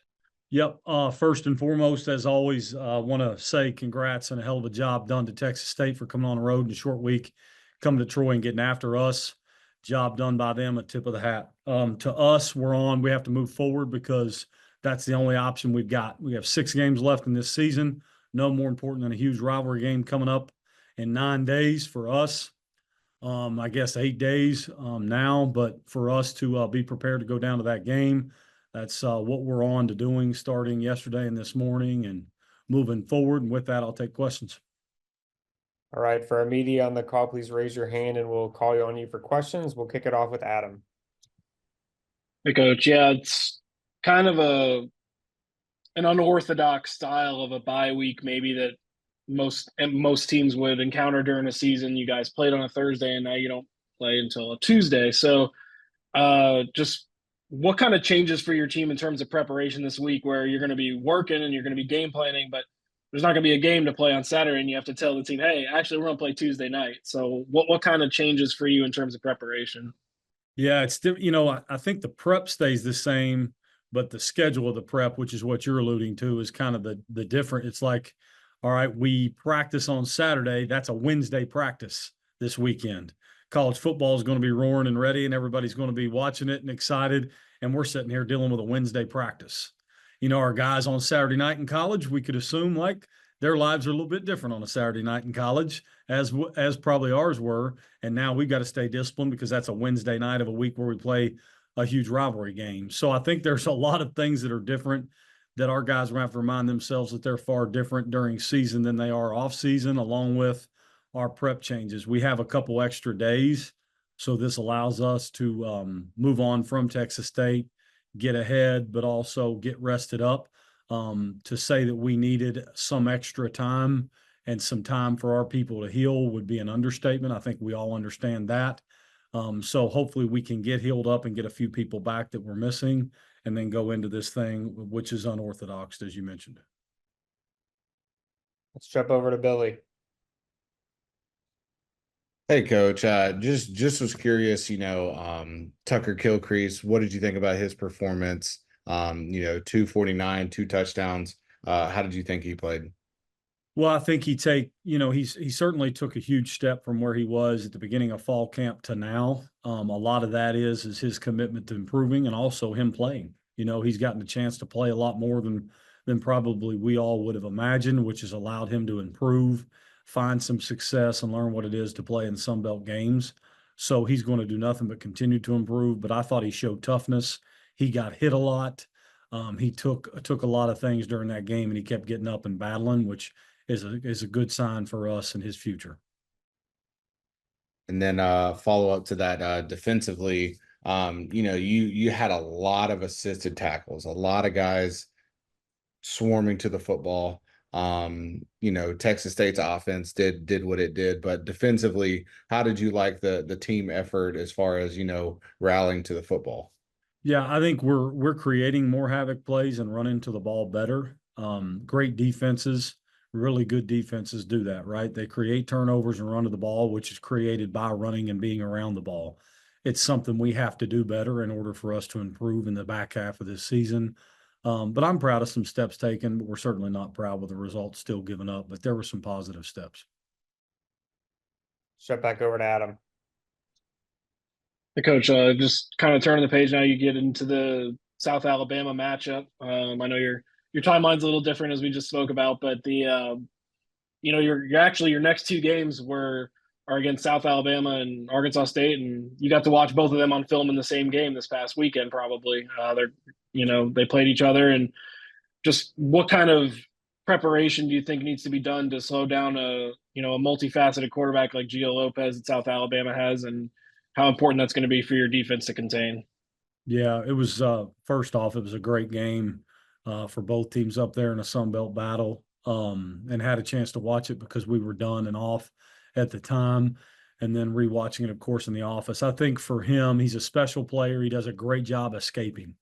Yep. First and foremost, as always, want to say congrats and a hell of a job done to Texas State for coming on the road in a short week, coming to Troy and getting after us. Job done by them, a tip of the hat. To us, we have to move forward, because that's the only option we've got. We have 6 games left in this season. No more important than a huge rivalry game coming up in 9 days for us. I guess 8 days now, but for us to be prepared to go down to that game. That's what we're on to doing, starting yesterday and this morning and moving forward. And with that, I'll take questions. All right. For our media on the call, please raise your hand and we'll call on you for questions. We'll kick it off with Adam. Hey, Coach. Yeah, it's kind of an unorthodox style of a bye week, maybe, that most teams would encounter during a season. You guys played on a Thursday, and now you don't play until a Tuesday. So just what kind of changes for your team in terms of preparation this week, where you're going to be working and you're going to be game planning, but there's not going to be a game to play on Saturday, and you have to tell the team, hey, actually, we're going to play Tuesday night. So what kind of changes for you in terms of preparation? Yeah, it's I think the prep stays the same, but the schedule of the prep, which is what you're alluding to, is kind of the different. It's like, all right, we practice on Saturday. That's a Wednesday practice this weekend. College football is going to be roaring and ready, and everybody's going to be watching it and excited. And we're sitting here dealing with a Wednesday practice. Our guys on Saturday night in college, we could assume like their lives are a little bit different on a Saturday night in college, as probably ours were. And now we've got to stay disciplined, because that's a Wednesday night of a week where we play a huge rivalry game. So I think there's a lot of things that are different, that our guys will have to remind themselves that they're far different during season than they are off season, along with our prep changes. We have a couple extra days, so this allows us to move on from Texas State, get ahead, but also get rested up. To say that we needed some extra time and some time for our people to heal would be an understatement. I think we all understand that. So hopefully we can get healed up and get a few people back that we're missing, and then go into this thing, which is unorthodox, as you mentioned. Let's jump over to Billy. Hey, Coach. Just was curious. Tucker Kilcrease. What did you think about his performance? 249, 2 touchdowns. How did you think he played? Well, I think he certainly took a huge step from where he was at the beginning of fall camp to now. A lot of that is his commitment to improving, and also him playing. He's gotten a chance to play a lot more than probably we all would have imagined, which has allowed him to improve, find some success, and learn what it is to play in Sun Belt games. So he's going to do nothing but continue to improve. But I thought he showed toughness. He got hit a lot. He took a lot of things during that game, and he kept getting up and battling, which is a good sign for us and his future. And then follow up to that, defensively, you had a lot of assisted tackles, a lot of guys swarming to the football. Texas State's offense did what it did, but defensively, how did you like the team effort as far as rallying to the football? Yeah, I think we're creating more havoc plays and running to the ball better. Great defenses, really good defenses do that, right? They create turnovers and run to the ball, which is created by running and being around the ball. It's something we have to do better in order for us to improve in the back half of this season. But I'm proud of some steps taken, but we're certainly not proud with the results still given up, but there were some positive steps. Shut back over to Adam. Hey, Coach, just kind of turning the page now, you get into the South Alabama matchup. I know your timeline's a little different, as we just spoke about, but your next 2 games were are against South Alabama and Arkansas State, and you got to watch both of them on film in the same game this past weekend. Probably, they played each other, and just what kind of preparation do you think needs to be done to slow down a multifaceted quarterback like Gio Lopez that South Alabama has, and how important that's going to be for your defense to contain? Yeah, it was first off, it was a great game for both teams up there in a Sun Belt battle, and had a chance to watch it because we were done and off at the time, and then rewatching it, of course, in the office. I think for him, he's a special player. He does a great job escaping.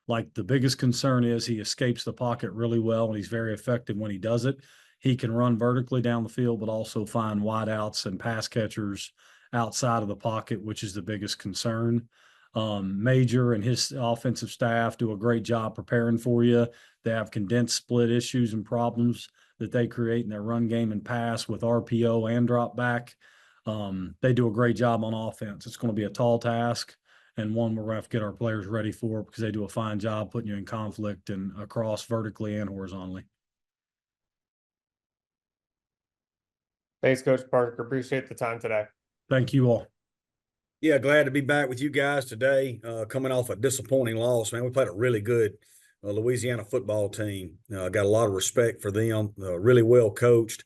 Like, the biggest concern is he escapes the pocket really well, and he's very effective when he does it. He can run vertically down the field, but also find wideouts and pass catchers outside of the pocket, which is the biggest concern. Major and his offensive staff do a great job preparing for you. They have condensed split issues and problems that they create in their run game and pass with RPO and drop back. They do a great job on offense. It's going to be a tall task, and one we're going to have to get our players ready for, because they do a fine job putting you in conflict and across vertically and horizontally. Thanks, Coach Parker. Appreciate the time today. Thank you all. Yeah, glad to be back with you guys today. Coming off a disappointing loss, man. We played a really good Louisiana football team. Got a lot of respect for them. Really well coached.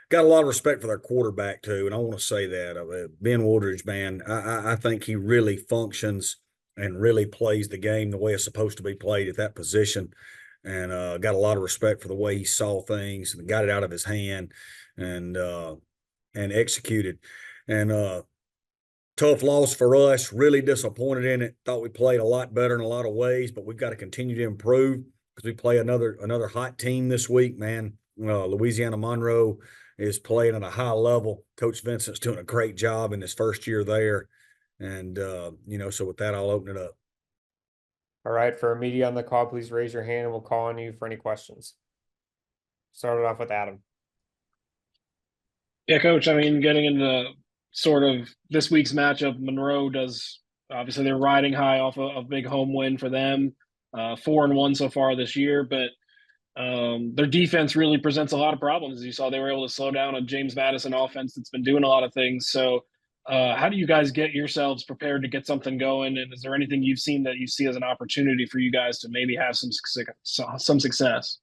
Got a lot of respect for their quarterback too, and I want to say that Ben Woodridge, man, I think he really functions and really plays the game the way it's supposed to be played at that position. And got a lot of respect for the way he saw things and got it out of his hand and executed. And tough loss for us. Really disappointed in it. Thought we played a lot better in a lot of ways, but we've got to continue to improve because we play another hot team this week, man. Louisiana Monroe is playing at a high level. Coach Vincent's doing a great job in his first year there. And, so with that, I'll open it up. All right, for our media on the call, please raise your hand and we'll call on you for any questions. Started off with Adam. Yeah, Coach, getting into sort of this week's matchup, Monroe obviously they're riding high off a big home win for them, 4-1 so far this year, but their defense really presents a lot of problems. As you saw, they were able to slow down a James Madison offense that's been doing a lot of things. So how do you guys get yourselves prepared to get something going? And is there anything you've seen that you see as an opportunity for you guys to maybe have some success?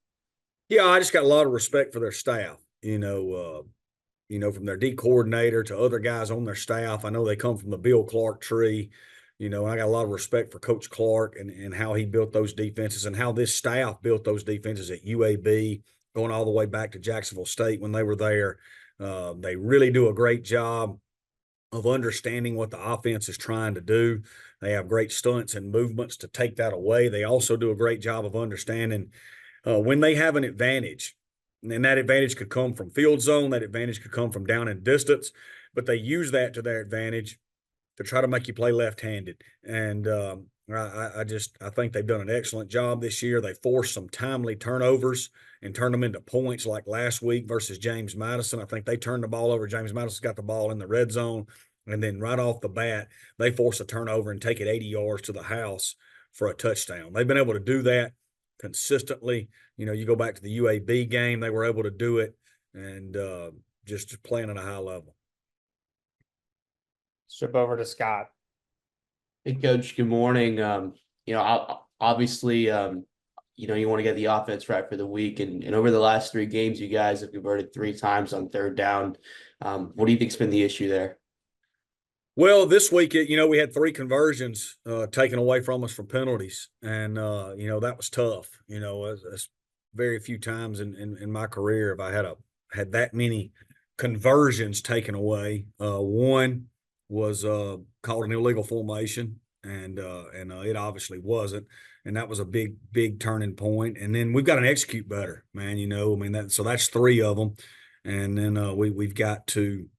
Yeah, I just got a lot of respect for their staff, from their D coordinator to other guys on their staff. I know they come from the Bill Clark tree. I got a lot of respect for Coach Clark and how he built those defenses and how this staff built those defenses at UAB, going all the way back to Jacksonville State when they were there. They really do a great job of understanding what the offense is trying to do. They have great stunts and movements to take that away. They also do a great job of understanding when they have an advantage. And that advantage could come from field zone. That advantage could come from down and distance. But they use that to their advantage to try to make you play left-handed. And I think they've done an excellent job this year. They forced some timely turnovers and turned them into points like last week versus James Madison. I think they turned the ball over. James Madison got the ball in the red zone. And then right off the bat, they force a turnover and take it 80 yards to the house for a touchdown. They've been able to do that consistently. You go back to the UAB game, they were able to do it, and just playing at a high level. Ship over to Scott. Hey, Coach, good morning. Obviously, you want to get the offense right for the week, and over the last 3 games, you guys have converted 3 times on 3rd down. What do you think's been the issue there? Well, this week, we had 3 conversions taken away from us for penalties, and that was tough. It's very few times in my career have I had that many conversions taken away. One was called an illegal formation, and it obviously wasn't, and that was a big turning point. And then we've got to execute better, man. So that's 3 of them, and then we've got to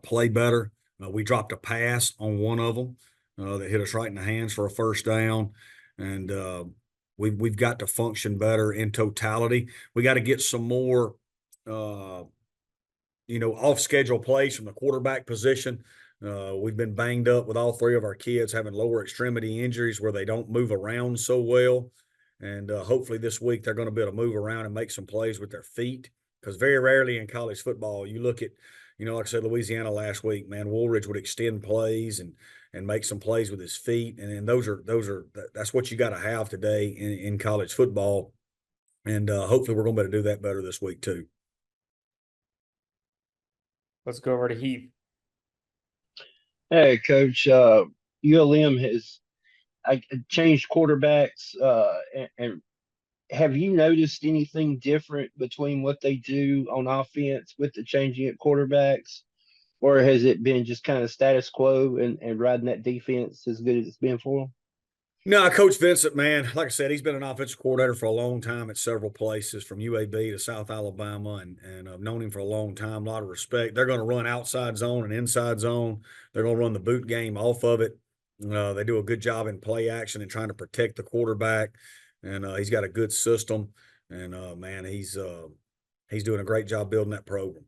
play better. We dropped a pass on one of them that hit us right in the hands for a first down, and we've got to function better in totality. We got to get some more, off-schedule plays from the quarterback position. We've been banged up with all 3 of our kids having lower extremity injuries where they don't move around so well, and hopefully this week they're going to be able to move around and make some plays with their feet, because very rarely in college football you look at like I said, Louisiana last week, man, Woolridge would extend plays and make some plays with his feet. And that's what you got to have today in college football. And hopefully we're going to be able to do that better this week too. Let's go over to Heath. Hey, Coach. ULM has changed quarterbacks, and have you noticed anything different between what they do on offense with the changing of quarterbacks, or has it been just kind of status quo and riding that defense as good as it's been for them? No, Coach Vincent, man, like I said, he's been an offensive coordinator for a long time at several places, from UAB to South Alabama, and I've known him for a long time. A lot of respect. They're going to run outside zone and inside zone. They're going to run the boot game off of it. They do a good job in play action and trying to protect the quarterback, and he's got a good system. And man, he's doing a great job building that program.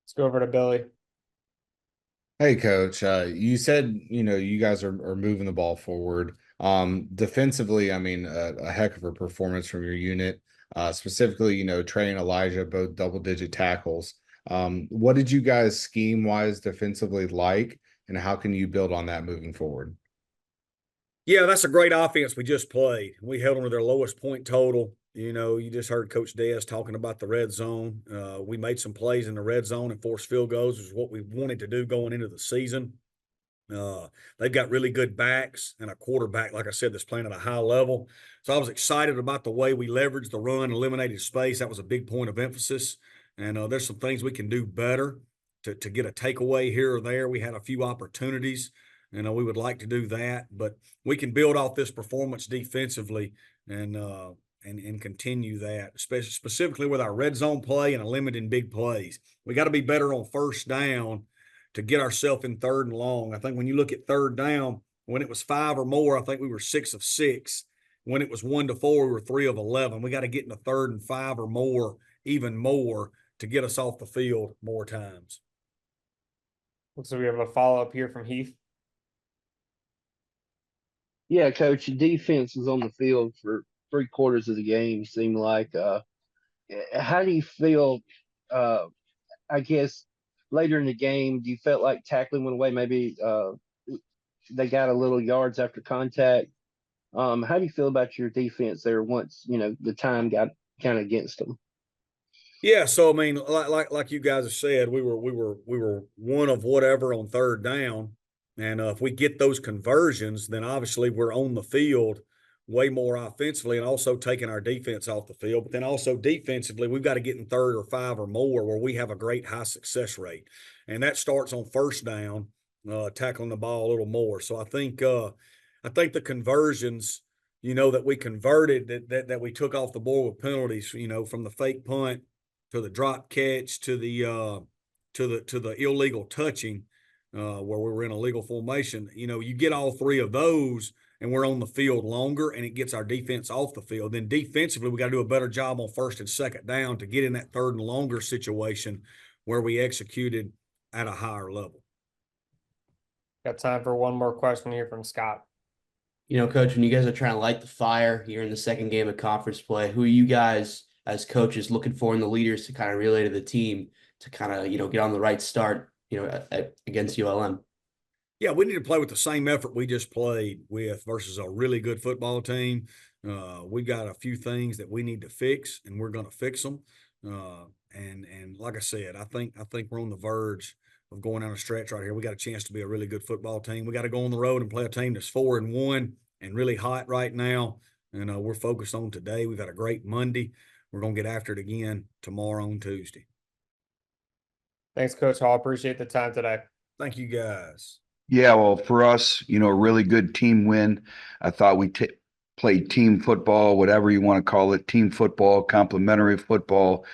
Let's go over to Billy. Hey, Coach. You said, you guys are moving the ball forward. Defensively, I mean, a heck of a performance from your unit, specifically, Trey and Elijah, both double-digit tackles. What did you guys scheme-wise defensively like, and how can you build on that moving forward? Yeah, that's a great offense we just played. We held them to their lowest point total. You just heard Coach Des talking about the red zone. We made some plays in the red zone and forced field goals, which is what we wanted to do going into the season. They've got really good backs and a quarterback, like I said, that's playing at a high level. So I was excited about the way we leveraged the run, eliminated space. That was a big point of emphasis. And there's some things we can do better to get a takeaway here or there. We had a few opportunities. We would like to do that, but we can build off this performance defensively and continue that, especially specifically with our red zone play and limiting big plays. We got to be better on first down to get ourselves in third and long. I think when you look at third down, when it was 5 or more, I think we were 6 of 6. When it was 1 to 4, we were 3 of 11. We got to get into third and 5 or more, even more, to get us off the field more times. Looks like we have a follow-up here from Heath. Yeah, Coach, your defense was on the field for 3/4 of the game, seemed like. How do you feel, I guess, later in the game? Do you felt like tackling went away? Maybe they got a little yards after contact. How do you feel about your defense there once, the time got kind of against them? Yeah, so I mean, like you guys have said, we were 1 of whatever on third down. And if we get those conversions, then obviously we're on the field way more offensively and also taking our defense off the field. But then also defensively, we've got to get in 3rd or 5 or more where we have a great high success rate. And that starts on first down, tackling the ball a little more. So I think the conversions, that we converted, that we took off the board with penalties, from the fake punt to the drop catch to the illegal touching, where we were in a legal formation, you get all 3 of those and we're on the field longer and it gets our defense off the field. Then defensively, we got to do a better job on first and second down to get in that 3rd and longer situation where we executed at a higher level. Got time for one more question here from Scott. Coach, when you guys are trying to light the fire here in the second game of conference play, who are you guys as coaches looking for in the leaders to kind of relay to the team to kind of, get on the right start, against ULM? Yeah, we need to play with the same effort we just played with versus a really good football team. We got a few things that we need to fix, and we're going to fix them. And like I said, I think we're on the verge of going down a stretch right here. We got a chance to be a really good football team. We got to go on the road and play a team that's 4-1 and really hot right now. And we're focused on today. We've had a great Monday. We're going to get after it again tomorrow on Tuesday. Thanks, Coach Hall. Appreciate the time today. Thank you, guys. Yeah, well, for us, a really good team win. I thought we played team football, whatever you want to call it, team football, complementary football.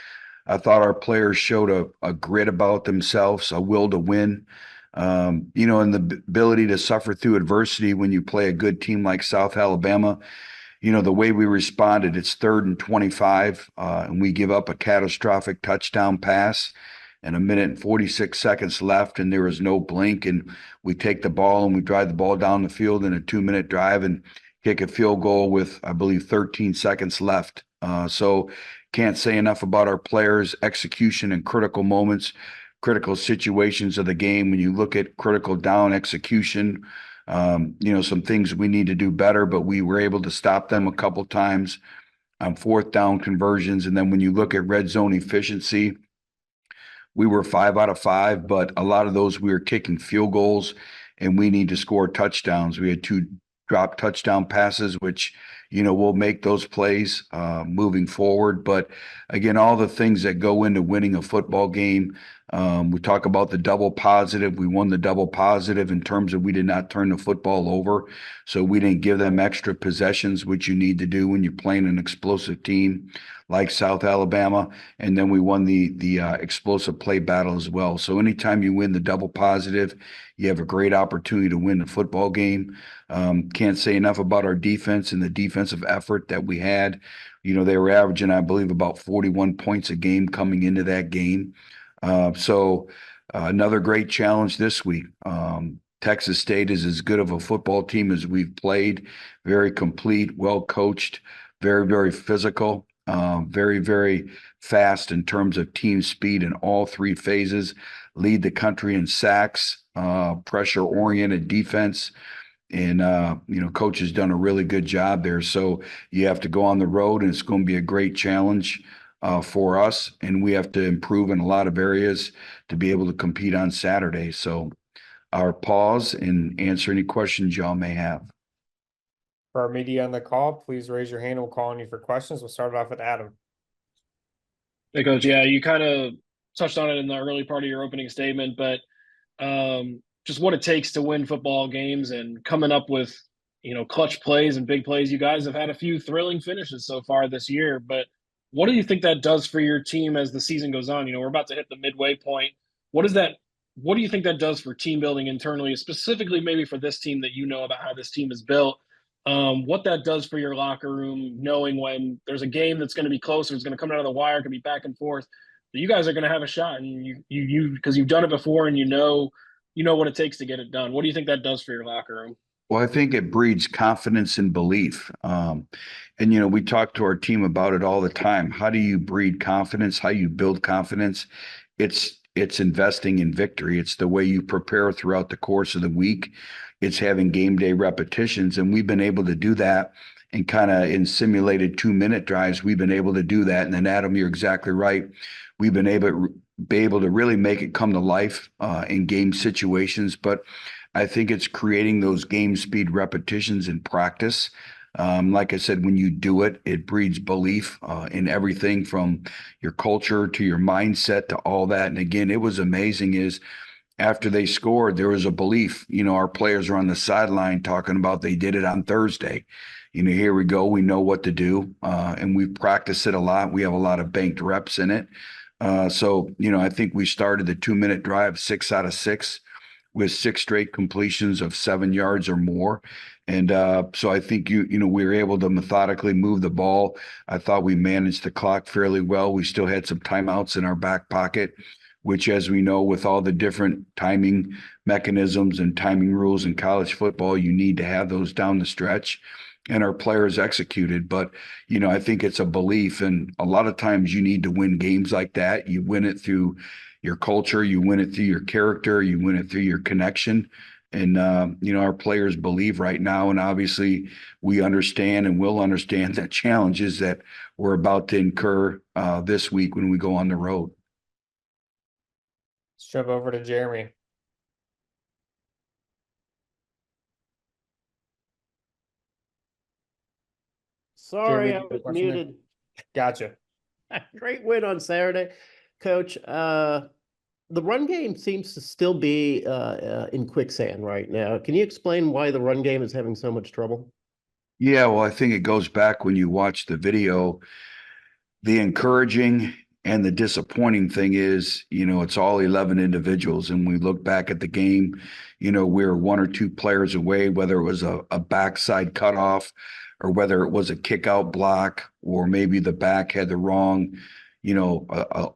I thought our players showed a grit about themselves, a will to win, and the ability to suffer through adversity when you play a good team like South Alabama. The way we responded, it's 3rd and 25, and we give up a catastrophic touchdown pass and 1:46 left, and there was no blink, and we take the ball and we drive the ball down the field in a 2-minute drive and kick a field goal with, I believe, 13 seconds left. So Can't say enough about our players' execution in critical moments, critical situations of the game. When you look at critical down execution, some things we need to do better, but we were able to stop them a couple times on fourth down conversions. And then when you look at red zone efficiency, we were 5 out of 5, but a lot of those we were kicking field goals, and we need to score touchdowns. We had 2 drop touchdown passes, which, we'll make those plays moving forward. But again, all the things that go into winning a football game. We talk about the double positive. We won the double positive in terms of we did not turn the football over. So we didn't give them extra possessions, which you need to do when you're playing an explosive team like South Alabama. And then we won the explosive play battle as well. So anytime you win the double positive, you have a great opportunity to win the football game. Can't say enough about our defense and the defensive effort that we had. They were averaging, I believe, about 41 points a game coming into that game. So another great challenge this week. Texas State is as good of a football team as we've played. Very complete, well coached, very, very physical, very, very fast in terms of team speed in all 3 phases. Lead the country in sacks, pressure-oriented defense. And, coach has done a really good job there. So you have to go on the road, and it's going to be a great challenge for us. And we have to improve in a lot of areas to be able to compete on Saturday. So I'll pause and answer any questions y'all may have. For our media on the call, please raise your hand. We'll call on you for questions. We'll start it off with Adam. Hey, Coach. Yeah, you kind of touched on it in the early part of your opening statement, but just what it takes to win football games and coming up with, clutch plays and big plays. You guys have had a few thrilling finishes so far this year, but what do you think that does for your team as the season goes on? We're about to hit the midway point. What do you think that does for team building internally, specifically maybe for this team that about how this team is built? What that does for your locker room, knowing when there's a game that's going to be closer, it's going to come out of the wire, it can be back and forth, but you guys are going to have a shot, and you because you've done it before and you know what it takes to get it done. What do you think that does for your locker room? Well, I think it breeds confidence and belief. And we talk to our team about it all the time. How do you breed confidence? How you build confidence? It's investing in victory. It's the way you prepare throughout the course of the week. It's having game day repetitions. And we've been able to do that and kind of in simulated 2-minute drives, we've been able to do that. And then Adam, you're exactly right. We've been able to really make it come to life in game situations. But I think it's creating those game speed repetitions in practice. Like I said, when you do it, it breeds belief in everything from your culture to your mindset to all that. And again, it was amazing is after they scored, there was a belief. Our players are on the sideline talking about they did it on Thursday. Here we go. We know what to do. And we've practiced it a lot. We have a lot of banked reps in it. So, I think we started the 2-minute drive 6 out of 6 with 6 straight completions of 7 yards or more. And so I think we were able to methodically move the ball. I thought we managed the clock fairly well. We still had some timeouts in our back pocket, which, as we know, with all the different timing mechanisms and timing rules in college football, you need to have those down the stretch. And our players executed. But, I think it's a belief. And a lot of times you need to win games like that. You win it through your culture, you win it through your character, you win it through your connection. And, our players believe right now. And obviously we understand and will understand the challenges that we're about to incur this week when we go on the road. Let's jump over to Jeremy. Sorry, Jeremy, I was muted. Gotcha. Great win on Saturday, Coach. The run game seems to still be in quicksand right now. Can you explain why the run game is having so much trouble? Yeah, well, I think it goes back when you watch the video. The encouraging and the disappointing thing is, it's all 11 individuals. And we look back at the game, we're 1 or 2 players away, whether it was a backside cutoff or whether it was a kick out block, or maybe the back had the wrong,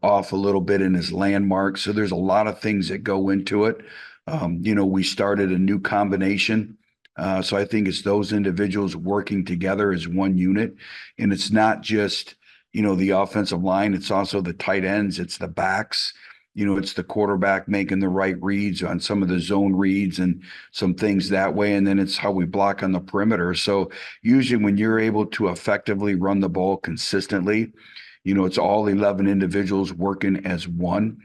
off a little bit in his landmark. So there's a lot of things that go into it. We started a new combination. So I think it's those individuals working together as one unit. And it's not just, the offensive line. It's also the tight ends. It's the backs. It's the quarterback making the right reads on some of the zone reads and some things that way. And then it's how we block on the perimeter. So usually when you're able to effectively run the ball consistently, it's all 11 individuals working as one.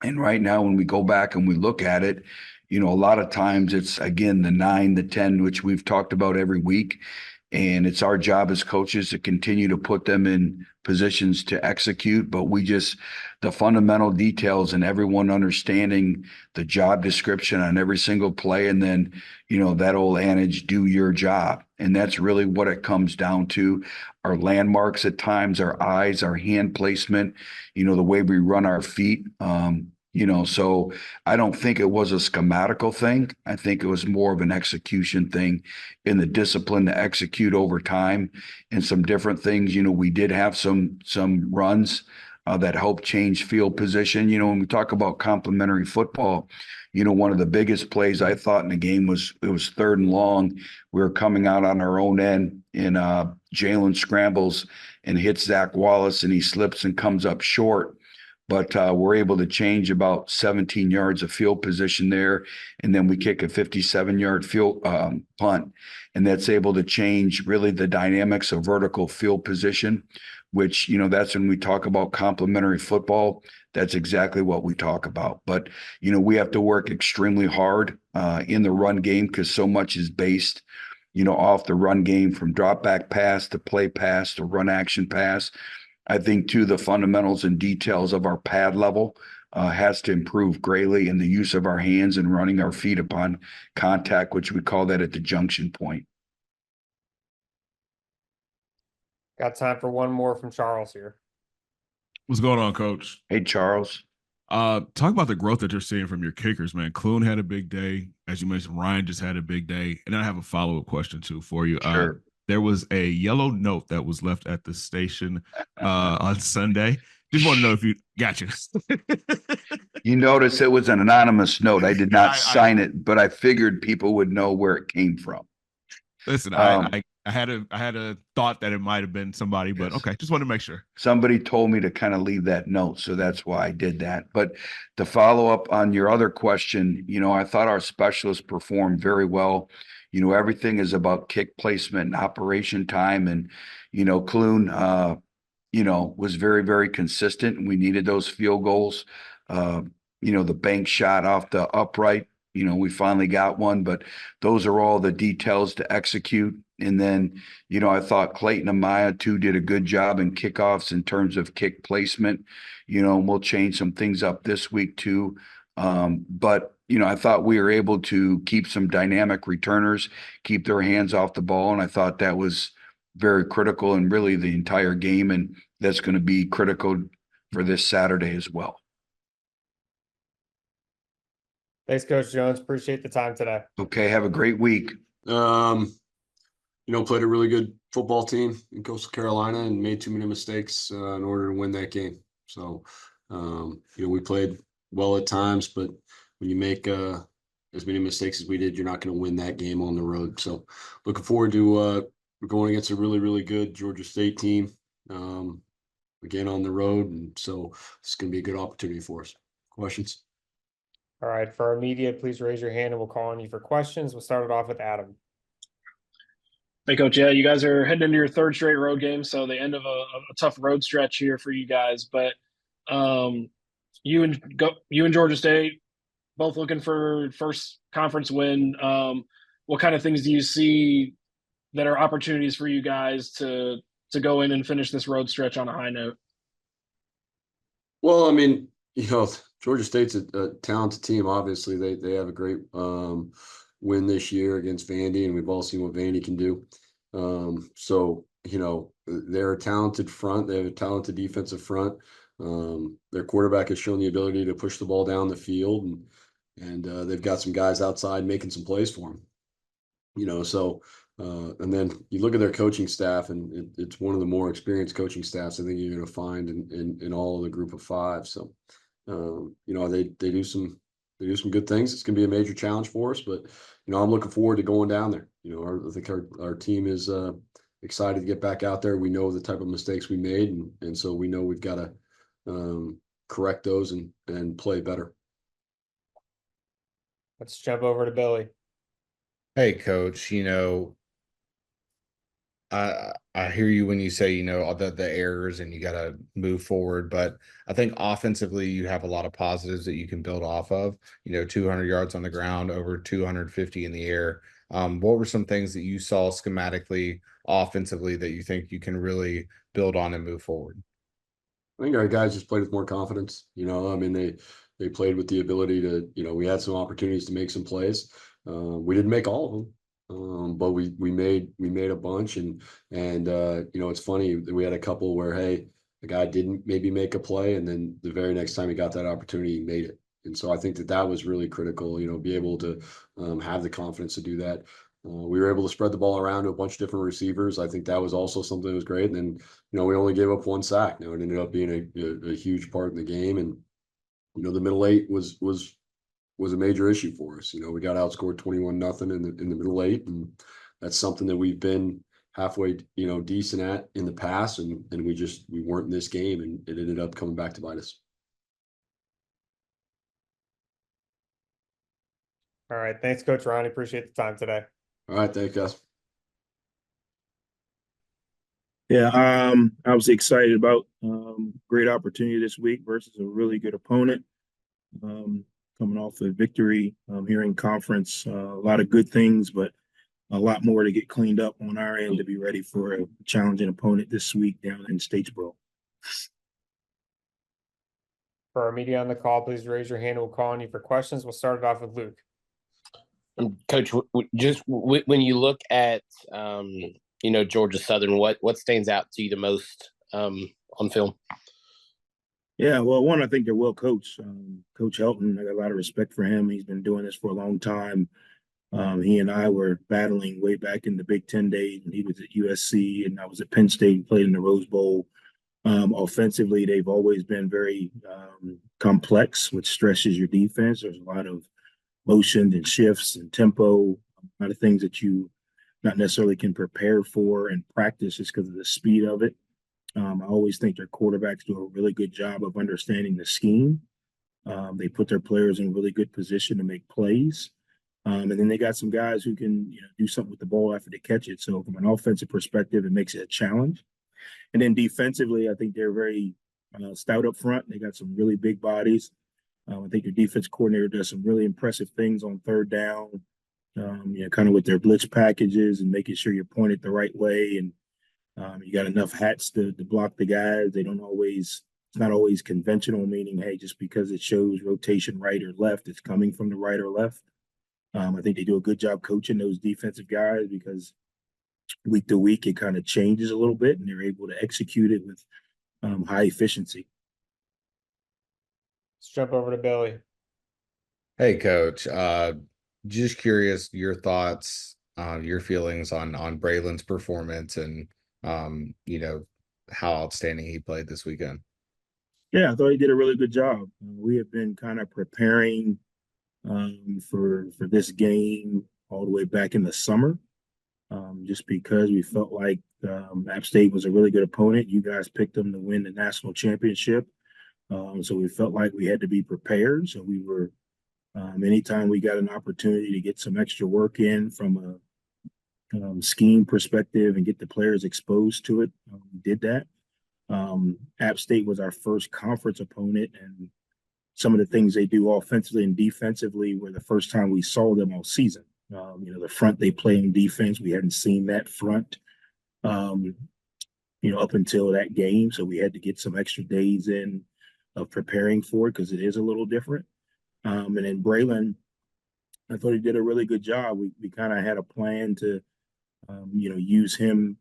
And right now, when we go back and we look at it, a lot of times it's, again, the 9, the 10, which we've talked about every week. And it's our job as coaches to continue to put them in positions to execute. But the fundamental details and everyone understanding the job description on every single play. And then, that old adage, do your job. And that's really what it comes down to. Our landmarks at times, our eyes, our hand placement, the way we run our feet. So I don't think it was a schematical thing. I think it was more of an execution thing in the discipline to execute over time and some different things. We did have some runs that helped change field position. When we talk about complementary football, one of the biggest plays I thought in the game was 3rd and long. We were coming out on our own end and Jalen scrambles and hits Zach Wallace and he slips and comes up short. But we're able to change about 17 yards of field position there. And then we kick a 57-yard field punt. And that's able to change really the dynamics of vertical field position, which, that's when we talk about complementary football. That's exactly what we talk about. But, we have to work extremely hard in the run game because so much is based, off the run game, from drop back pass to play pass to run action pass. I think, too, the fundamentals and details of our pad level has to improve greatly in the use of our hands and running our feet upon contact, which we call that at the junction point. Got time for one more from Charles here. What's going on, Coach? Hey, Charles. Talk about the growth that you're seeing from your kickers, man. Clune had a big day. As you mentioned, Ryan just had a big day. And then I have a follow-up question, too, for you. Sure. There was a yellow note that was left at the station on Sunday. Just want to know if you got you. You notice it was an anonymous note. I did not sign it, but I figured people would know where it came from. Listen, I had a thought that it might have been somebody, but okay, just wanted to make sure. Somebody told me to kind of leave that note, so that's why I did that. But to follow up on your other question, I thought our specialists performed very well. Everything is about kick placement and operation time. And, Clune, was very, very consistent. And we needed those field goals. The bank shot off the upright, we finally got one. But those are all the details to execute. And then, I thought Clayton and Maya, too, did a good job in kickoffs in terms of kick placement. And we'll change some things up this week, too. But I thought we were able to keep some dynamic returners, keep their hands off the ball. And I thought that was very critical in really the entire game. And that's going to be critical for this Saturday as well. Thanks, Coach Jones. Appreciate the time today. Okay. Have a great week. Played a really good football team in Coastal Carolina and made too many mistakes in order to win that game. So, we played well at times, but when you make as many mistakes as we did, you're not going to win that game on the road. So looking forward to going against a really, really good Georgia State team again on the road. And so it's going to be a good opportunity for us. Questions? All right. For our media, please raise your hand and we'll call on you for questions. We'll start it off with Adam. Hey, Coach. Yeah, you guys are heading into your 3rd straight road game, so the end of a tough road stretch here for you guys. But you and Georgia State both looking for first conference win. What kind of things do you see that are opportunities for you guys to go in and finish this road stretch on a high note? Well, Georgia State's a talented team. Obviously, they have a great win this year against Vandy, and we've all seen what Vandy can do. They're a talented front. They have a talented defensive front. Their quarterback has shown the ability to push the ball down the field, and they've got some guys outside making some plays for them. And then you look at their coaching staff, and it's one of the more experienced coaching staffs I think you're going to find in all of the group of 5. So, they do some good things. It's going to be a major challenge for us, but I'm looking forward to going down there. I think our team is excited to get back out there. We know the type of mistakes we made, and so we know we've got to correct those and play better. Let's jump over to Billy. Hey, coach, I hear you when you say, all the errors and you got to move forward, but I think offensively you have a lot of positives that you can build off of, 200 yards on the ground, over 250 in the air. What were some things that you saw schematically, offensively, that you think you can really build on and move forward? I think our guys just played with more confidence. I mean, they played with the ability to, we had some opportunities to make some plays. We didn't make all of them, but we made a bunch. And it's funny that we had a couple where, hey, the guy didn't maybe make a play, and then the very next time he got that opportunity, he made it. And so I think that was really critical. Be able to have the confidence to do that. We were able to spread the ball around to a bunch of different receivers. I think that was also something that was great. And then, we only gave up 1 sack. Now it ended up being a huge part in the game. And, the middle eight was a major issue for us. We got outscored 21-0 in the middle eight. And that's something that we've been halfway, decent at in the past. And we weren't in this game, and it ended up coming back to bite us. All right. Thanks, Coach Rahne. Appreciate the time today. All right. Thank you, guys. Yeah, I was excited about great opportunity this week versus a really good opponent. Coming off a victory here in conference, a lot of good things, but a lot more to get cleaned up on our end to be ready for a challenging opponent this week down in Statesboro. For our media on the call, please raise your hand. We'll call on you for questions. We'll start it off with Luke. Coach, just when you look at Georgia Southern, what stands out to you the most on film? Yeah, well, one, I think they're well coached. Coach Helton, I got a lot of respect for him. He's been doing this for a long time. He and I were battling way back in the Big Ten days when he was at USC and I was at Penn State and played in the Rose Bowl. Offensively, they've always been very complex, which stresses your defense. There's a lot of motion and shifts and tempo, a lot of things that you not necessarily can prepare for and practice just because of the speed of it. I always think their quarterbacks do a really good job of understanding the scheme. They put their players in really good position to make plays. And then they got some guys who can do something with the ball after they catch it. So from an offensive perspective, it makes it a challenge. And then defensively, I think they're very stout up front. They got some really big bodies. I think your defense coordinator does some really impressive things on third down, kind of with their blitz packages and making sure you're pointed the right way. And you got enough hats to block the guys. It's not always conventional, meaning, hey, just because it shows rotation right or left, it's coming from the right or left. I think they do a good job coaching those defensive guys because week to week, it kind of changes a little bit and they're able to execute it with high efficiency. Let's jump over to Billy. Hey, Coach. Just curious your thoughts, your feelings on Braylon's performance and how outstanding he played this weekend. Yeah, I thought he did a really good job. We have been kind of preparing for this game all the way back in the summer, just because we felt like App State was a really good opponent. You guys picked them to win the national championship. So we felt like we had to be prepared. So we were, anytime we got an opportunity to get some extra work in from a scheme perspective and get the players exposed to it, we did that. App State was our first conference opponent, and some of the things they do offensively and defensively were the first time we saw them all season. The front they play in defense, we hadn't seen that front, up until that game. So we had to get some extra days in of preparing for it because it is a little different. And then Braylon, I thought he did a really good job. We kind of had a plan to, use him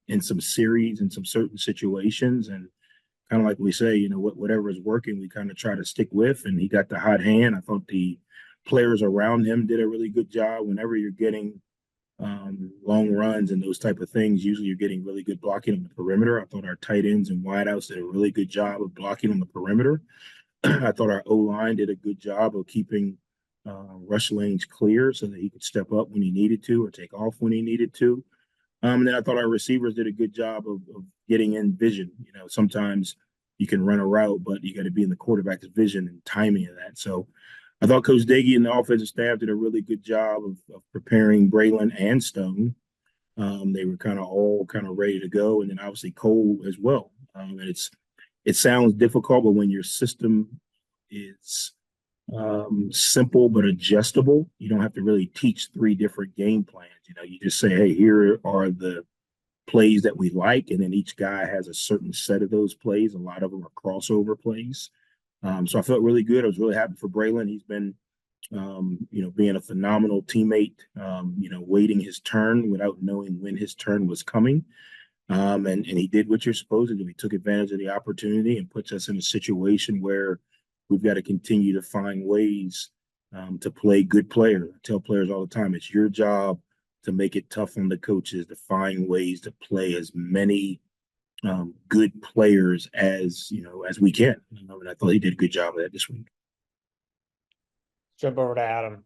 in some series in some certain situations. And kind of like we say, whatever is working, we kind of try to stick with. And he got the hot hand. I thought the players around him did a really good job. Whenever you're getting long runs and those type of things, usually you're getting really good blocking on the perimeter. I thought our tight ends and wideouts did a really good job of blocking on the perimeter. I thought our O-line did a good job of keeping rush lanes clear so that he could step up when he needed to or take off when he needed to. And then I thought our receivers did a good job of getting in vision. Sometimes you can run a route, but you got to be in the quarterback's vision and timing of that. So I thought Coach Daggy and the offensive staff did a really good job of preparing Braylon and Stone. They were kind of all kind of ready to go, and then obviously Cole as well. And it sounds difficult, but when your system is simple but adjustable, you don't have to really teach 3 different game plans. You just say, hey, here are the plays that we like, and then each guy has a certain set of those plays. A lot of them are crossover plays. So I felt really good. I was really happy for Braylon. He's been being a phenomenal teammate, waiting his turn without knowing when his turn was coming. And he did what you're supposed to do. He took advantage of the opportunity and puts us in a situation where we've got to continue to find ways to play good players. I tell players all the time, it's your job to make it tough on the coaches to find ways to play as many good players as we can. And I thought he did a good job of that this week. Jump over to Adam.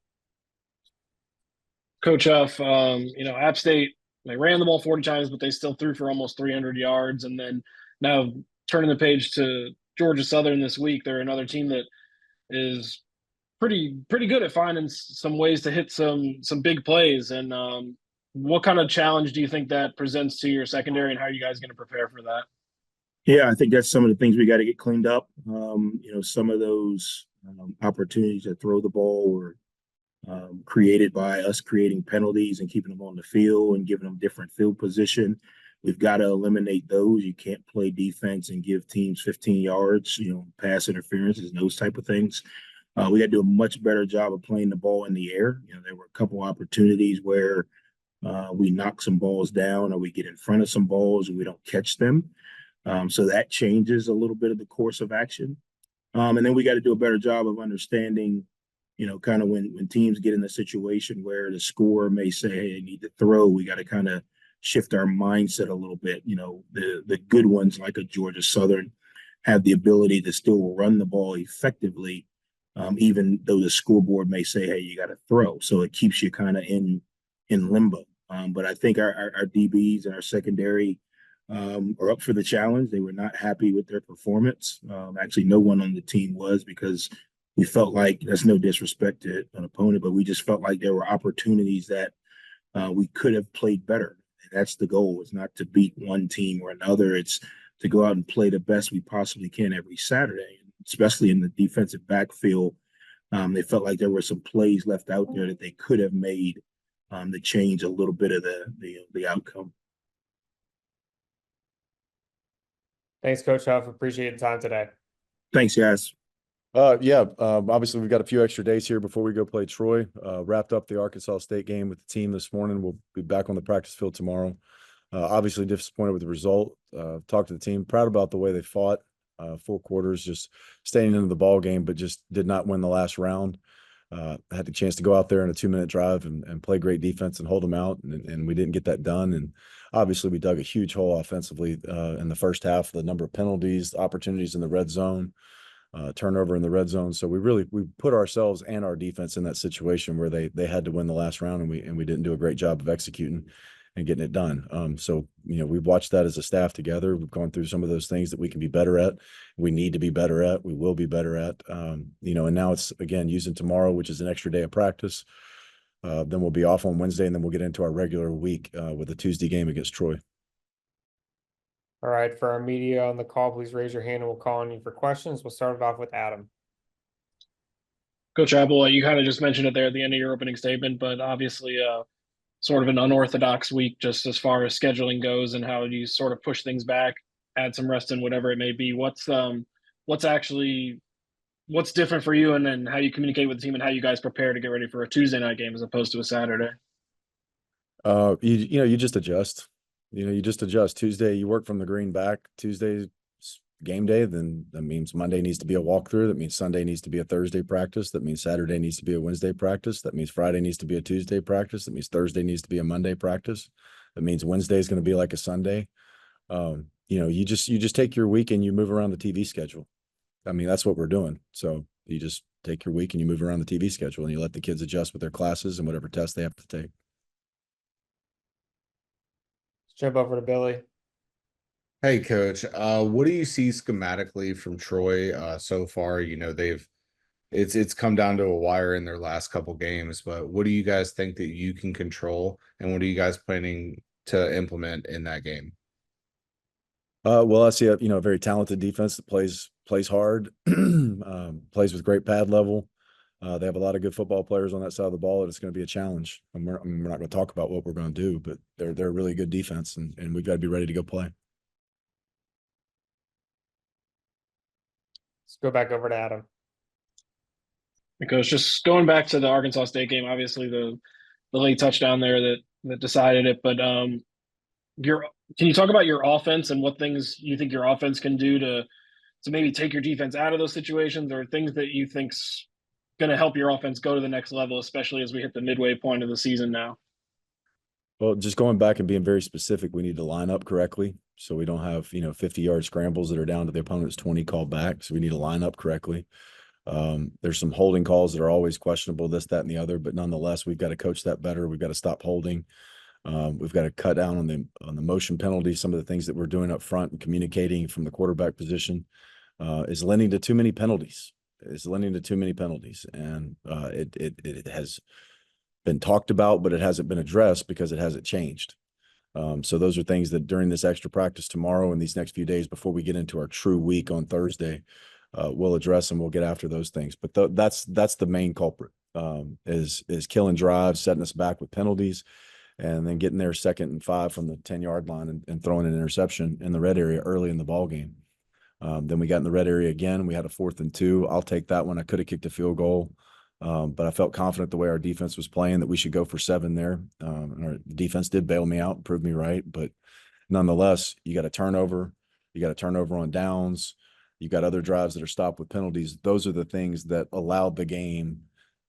Coach Huff, App State, they ran the ball 40 times, but they still threw for almost 300 yards. And then now turning the page to Georgia Southern this week, they're another team that is pretty good at finding some ways to hit some big plays. And what kind of challenge do you think that presents to your secondary, and how are you guys going to prepare for that? Yeah, I think that's some of the things we got to get cleaned up. Some of those opportunities to throw the ball were created by us creating penalties and keeping them on the field and giving them different field position. We've got to eliminate those. You can't play defense and give teams 15 yards, pass interferences and those type of things. We got to do a much better job of playing the ball in the air. There were a couple opportunities where we knock some balls down, or we get in front of some balls and we don't catch them. So that changes a little bit of the course of action. And then we got to do a better job of understanding, kind of when teams get in a situation where the scorer may say, hey, I need to throw, we got to kind of shift our mindset a little bit. The good ones, like a Georgia Southern, have the ability to still run the ball effectively, even though the scoreboard may say, hey, you got to throw. So it keeps you kind of in limbo. But I think our DBs and our secondary are up for the challenge. They were not happy with their performance. Actually, no one on the team was, because we felt like, that's no disrespect to an opponent, but we just felt like there were opportunities that we could have played better. And that's the goal. It's not to beat one team or another. It's to go out and play the best we possibly can every Saturday, especially in the defensive backfield. They felt like there were some plays left out there that they could have made to change a little bit of the outcome. Thanks, Coach Huff. Appreciate the time today. Thanks, guys. Obviously we've got a few extra days here before we go play Troy. Wrapped up the Arkansas State game with the team this morning. We'll be back on the practice field tomorrow. Obviously disappointed with the result. Talked to the team, proud about the way they fought. 4 quarters, just staying into the ball game, but just did not win the last round. Had the chance to go out there in a 2-minute drive and play great defense and hold them out, and we didn't get that done. And obviously we dug a huge hole offensively in the first half. The number of penalties, opportunities in the red zone, turnover in the red zone. So we put ourselves and our defense in that situation where they had to win the last round, and we didn't do a great job of executing and getting it done. So we've watched that as a staff together. We've gone through some of those things that we can be better at. We need to be better at. We will be better at. And now it's, again, using tomorrow, which is an extra day of practice. Then we'll be off on Wednesday, and then we'll get into our regular week with a Tuesday game against Troy. All right, for our media on the call, please raise your hand and we'll call on you for questions. We'll start it off with Adam. Coach Applewhite, you kind of just mentioned it there at the end of your opening statement, but obviously sort of an unorthodox week just as far as scheduling goes, and how you sort of push things back, add some rest in, whatever it may be. What's different for you, and then how you communicate with the team and how you guys prepare to get ready for a Tuesday night game as opposed to a Saturday? You just adjust. You just adjust. Tuesday, you work from the green back. Tuesday's game day, then that means Monday needs to be a walkthrough. That means Sunday needs to be a Thursday practice. That means Saturday needs to be a Wednesday practice. That means Friday needs to be a Tuesday practice. That means Thursday needs to be a Monday practice. That means Wednesday is going to be like a Sunday. You just take your week and you move around the TV schedule. I mean, that's what we're doing. So you just take your week and you move around the TV schedule, and you let the kids adjust with their classes and whatever tests they have to take. Let's jump over to Billy. Hey, Coach. What do you see schematically from Troy so far? You know, it's come down to a wire in their last couple games, but what do you guys think that you can control, and what are you guys planning to implement in that game? Well, I see a very talented defense that plays hard, plays with great pad level. They have a lot of good football players on that side of the ball, and it's going to be a challenge. And we're not going to talk about what we're going to do, but they're a really good defense, and we've got to be ready to go play. Let's go back over to Adam. Because just going back to the Arkansas State game, obviously the late touchdown there that decided it, but can you talk about your offense and what things you think your offense can do to maybe take your defense out of those situations, or things that you think's going to help your offense go to the next level, especially as we hit the midway point of the season now? Well, just going back and being very specific, we need to line up correctly so we don't have 50-yard scrambles that are down to the opponent's 20 called back. So we need to line up correctly. There's some holding calls that are always questionable, this, that, and the other, but nonetheless, we've got to coach that better. We've got to stop holding. We've got to cut down on the motion penalties. Some of the things that we're doing up front and communicating from the quarterback position is lending to too many penalties. And it has been talked about, but it hasn't been addressed because it hasn't changed. So those are things that during this extra practice tomorrow and these next few days before we get into our true week on Thursday, we'll address and we'll get after those things. But that's the main culprit, is killing drives, setting us back with penalties, and then getting there 2nd and 5 from the 10-yard line and throwing an interception in the red area early in the ball game. Then we got in the red area again. We had a 4th and 2. I'll take that one. I could have kicked a field goal, but I felt confident the way our defense was playing that we should go for 7 there. And our defense did bail me out, proved me right. But nonetheless, you got a turnover. You got a turnover on downs. You got other drives that are stopped with penalties. Those are the things that allowed the game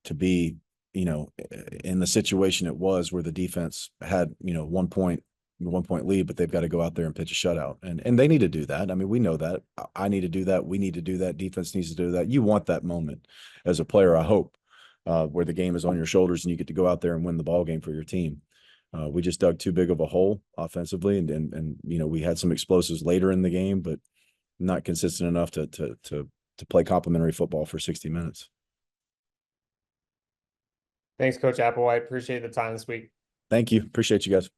to be, in the situation it was, where the defense had, 1 point lead, but they've got to go out there and pitch a shutout. And they need to do that. I mean, we know that. I need to do that. We need to do that. Defense needs to do that. You want that moment as a player, I hope, where the game is on your shoulders and you get to go out there and win the ball game for your team. We just dug too big of a hole offensively, and we had some explosives later in the game, but not consistent enough to play complimentary football for 60 minutes. Thanks, Coach Applewhite. Appreciate the time this week. Thank you. Appreciate you guys.